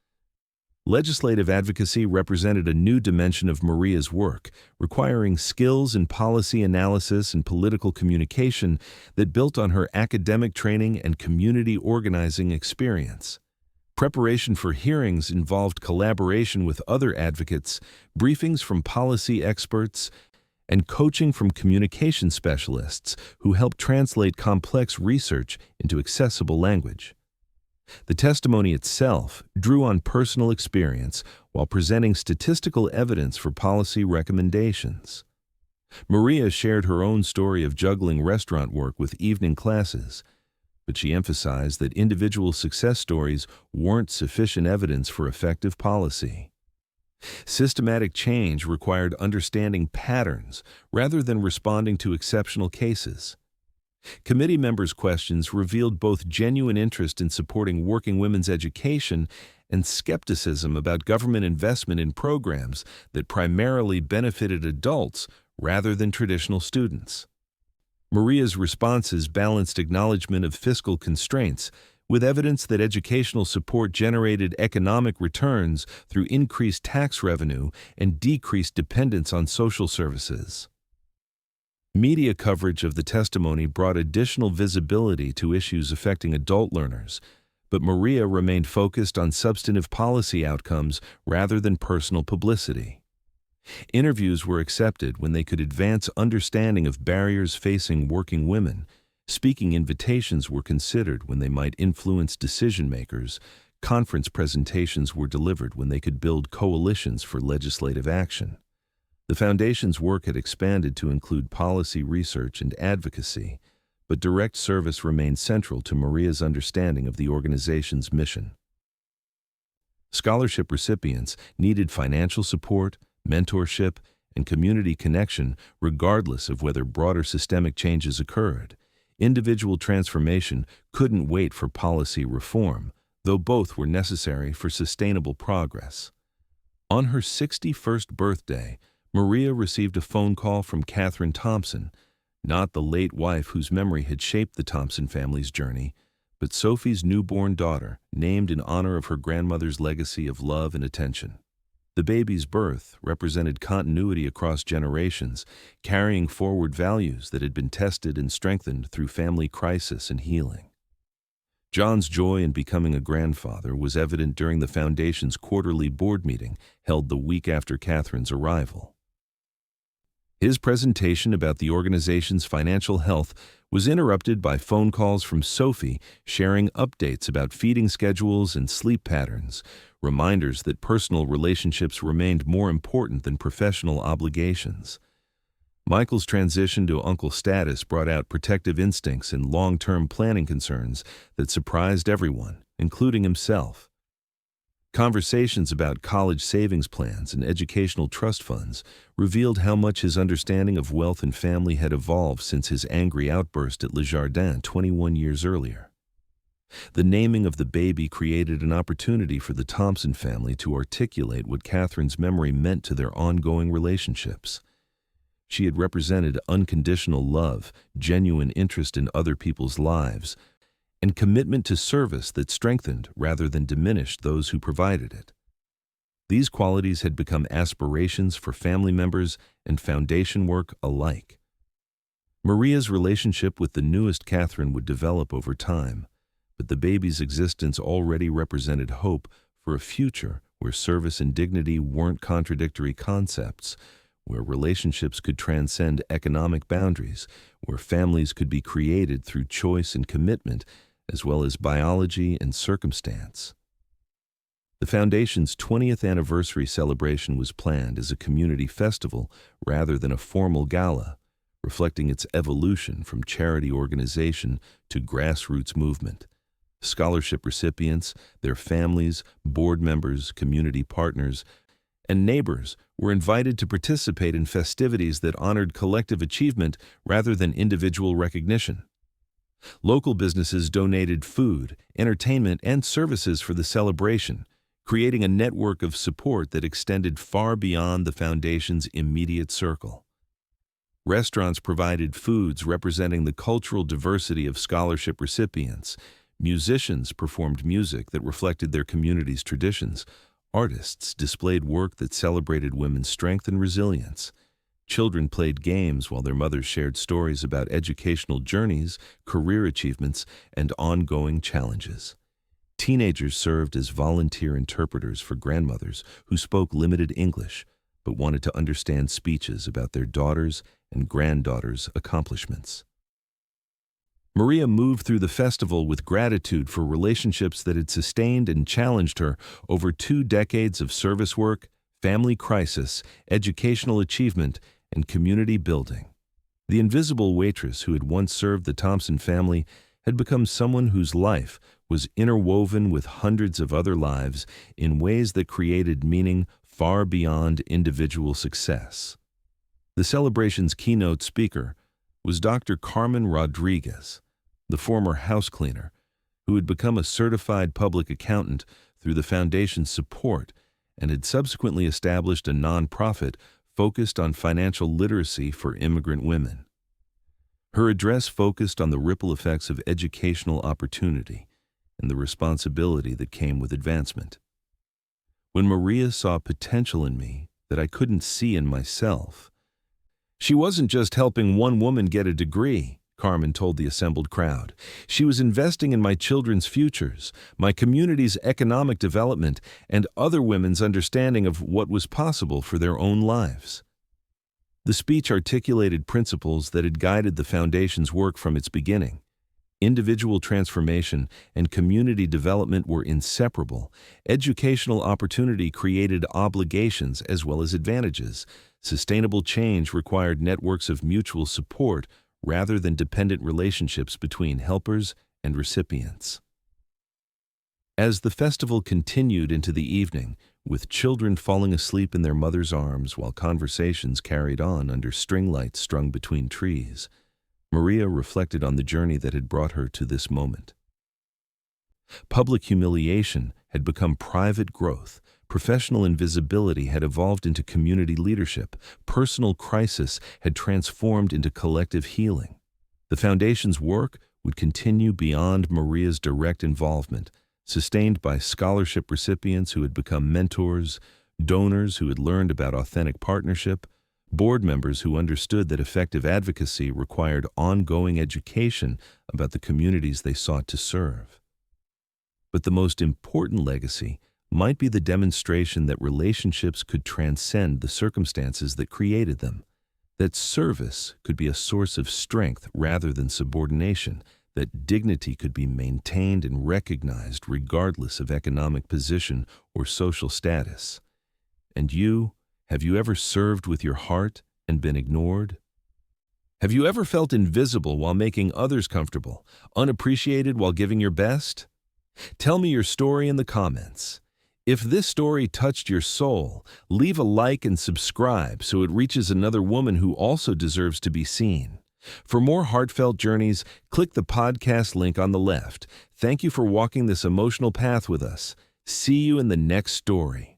Legislative advocacy represented a new dimension of Maria's work, requiring skills in policy analysis and political communication that built on her academic training and community organizing experience. Preparation for hearings involved collaboration with other advocates, briefings from policy experts, and coaching from communication specialists who helped translate complex research into accessible language. The testimony itself drew on personal experience while presenting statistical evidence for policy recommendations. Maria shared her own story of juggling restaurant work with evening classes, but she emphasized that individual success stories weren't sufficient evidence for effective policy. Systematic change required understanding patterns rather than responding to exceptional cases. Committee members' questions revealed both genuine interest in supporting working women's education and skepticism about government investment in programs that primarily benefited adults rather than traditional students. Maria's responses balanced acknowledgement of fiscal constraints with evidence that educational support generated economic returns through increased tax revenue and decreased dependence on social services. Media coverage of the testimony brought additional visibility to issues affecting adult learners, but Maria remained focused on substantive policy outcomes rather than personal publicity. Interviews were accepted when they could advance understanding of barriers facing working women. Speaking invitations were considered when they might influence decision-makers, Conference presentations were delivered when they could build coalitions for legislative action. The foundation's work had expanded to include policy research and advocacy, but direct service remained central to Maria's understanding of the organization's mission. Scholarship recipients needed financial support, mentorship, and community connection regardless of whether broader systemic changes occurred. Individual transformation couldn't wait for policy reform, though both were necessary for sustainable progress. On her 61st birthday, Maria received a phone call from Catherine Thompson, not the late wife whose memory had shaped the Thompson family's journey, but Sophie's newborn daughter, named in honor of her grandmother's legacy of love and attention. The baby's birth represented continuity across generations, carrying forward values that had been tested and strengthened through family crisis and healing. John's joy in becoming a grandfather was evident during the Foundation's quarterly board meeting held the week after Catherine's arrival. His presentation about the organization's financial health was interrupted by phone calls from Sophie sharing updates about feeding schedules and sleep patterns, reminders that personal relationships remained more important than professional obligations. Michael's transition to uncle status brought out protective instincts and long-term planning concerns that surprised everyone, including himself. Conversations about college savings plans and educational trust funds revealed how much his understanding of wealth and family had evolved since his angry outburst at Le Jardin 21 years earlier. The naming of the baby created an opportunity for the Thompson family to articulate what Catherine's memory meant to their ongoing relationships. She had represented unconditional love, genuine interest in other people's lives, and commitment to service that strengthened rather than diminished those who provided it. These qualities had become aspirations for family members and foundation work alike. Maria's relationship with the newest Catherine would develop over time, but the baby's existence already represented hope for a future where service and dignity weren't contradictory concepts, where relationships could transcend economic boundaries, where families could be created through choice and commitment, as well as biology and circumstance. The Foundation's 20th anniversary celebration was planned as a community festival rather than a formal gala, reflecting its evolution from charity organization to grassroots movement. Scholarship recipients, their families, board members, community partners, and neighbors were invited to participate in festivities that honored collective achievement rather than individual recognition. Local businesses donated food, entertainment, and services for the celebration, creating a network of support that extended far beyond the Foundation's immediate circle. Restaurants provided foods representing the cultural diversity of scholarship recipients. Musicians performed music that reflected their community's traditions. Artists displayed work that celebrated women's strength and resilience. Children played games while their mothers shared stories about educational journeys, career achievements, and ongoing challenges. Teenagers served as volunteer interpreters for grandmothers who spoke limited English but wanted to understand speeches about their daughters' and granddaughters' accomplishments. Maria moved through the festival with gratitude for relationships that had sustained and challenged her over 2 decades of service work, family crisis, educational achievement, and community building. The invisible waitress who had once served the Thompson family had become someone whose life was interwoven with hundreds of other lives in ways that created meaning far beyond individual success. The celebration's keynote speaker was Dr. Carmen Rodriguez, the former house cleaner, who had become a certified public accountant through the Foundation's support and had subsequently established a nonprofit focused on financial literacy for immigrant women. Her address focused on the ripple effects of educational opportunity and the responsibility that came with advancement. When Maria saw potential in me that I couldn't see in myself, she wasn't just helping one woman get a degree, Carmen told the assembled crowd. She was investing in my children's futures, my community's economic development, and other women's understanding of what was possible for their own lives. The speech articulated principles that had guided the Foundation's work from its beginning: Individual transformation and community development were inseparable. Educational opportunity created obligations as well as advantages. Sustainable change required networks of mutual support rather than dependent relationships between helpers and recipients. As the festival continued into the evening, with children falling asleep in their mothers' arms while conversations carried on under string lights strung between trees, Maria reflected on the journey that had brought her to this moment. Public humiliation had become private growth. Professional invisibility had evolved into community leadership. Personal crisis had transformed into collective healing. The Foundation's work would continue beyond Maria's direct involvement, sustained by scholarship recipients who had become mentors, donors who had learned about authentic partnership, board members who understood that effective advocacy required ongoing education about the communities they sought to serve. But the most important legacy might be the demonstration that relationships could transcend the circumstances that created them, that service could be a source of strength rather than subordination, that dignity could be maintained and recognized regardless of economic position or social status. And you, have you ever served with your heart and been ignored? Have you ever felt invisible while making others comfortable, unappreciated while giving your best? Tell me your story in the comments. If this story touched your soul, leave a like and subscribe so it reaches another woman who also deserves to be seen. For more heartfelt journeys, click the podcast link on the left. Thank you for walking this emotional path with us. See you in the next story.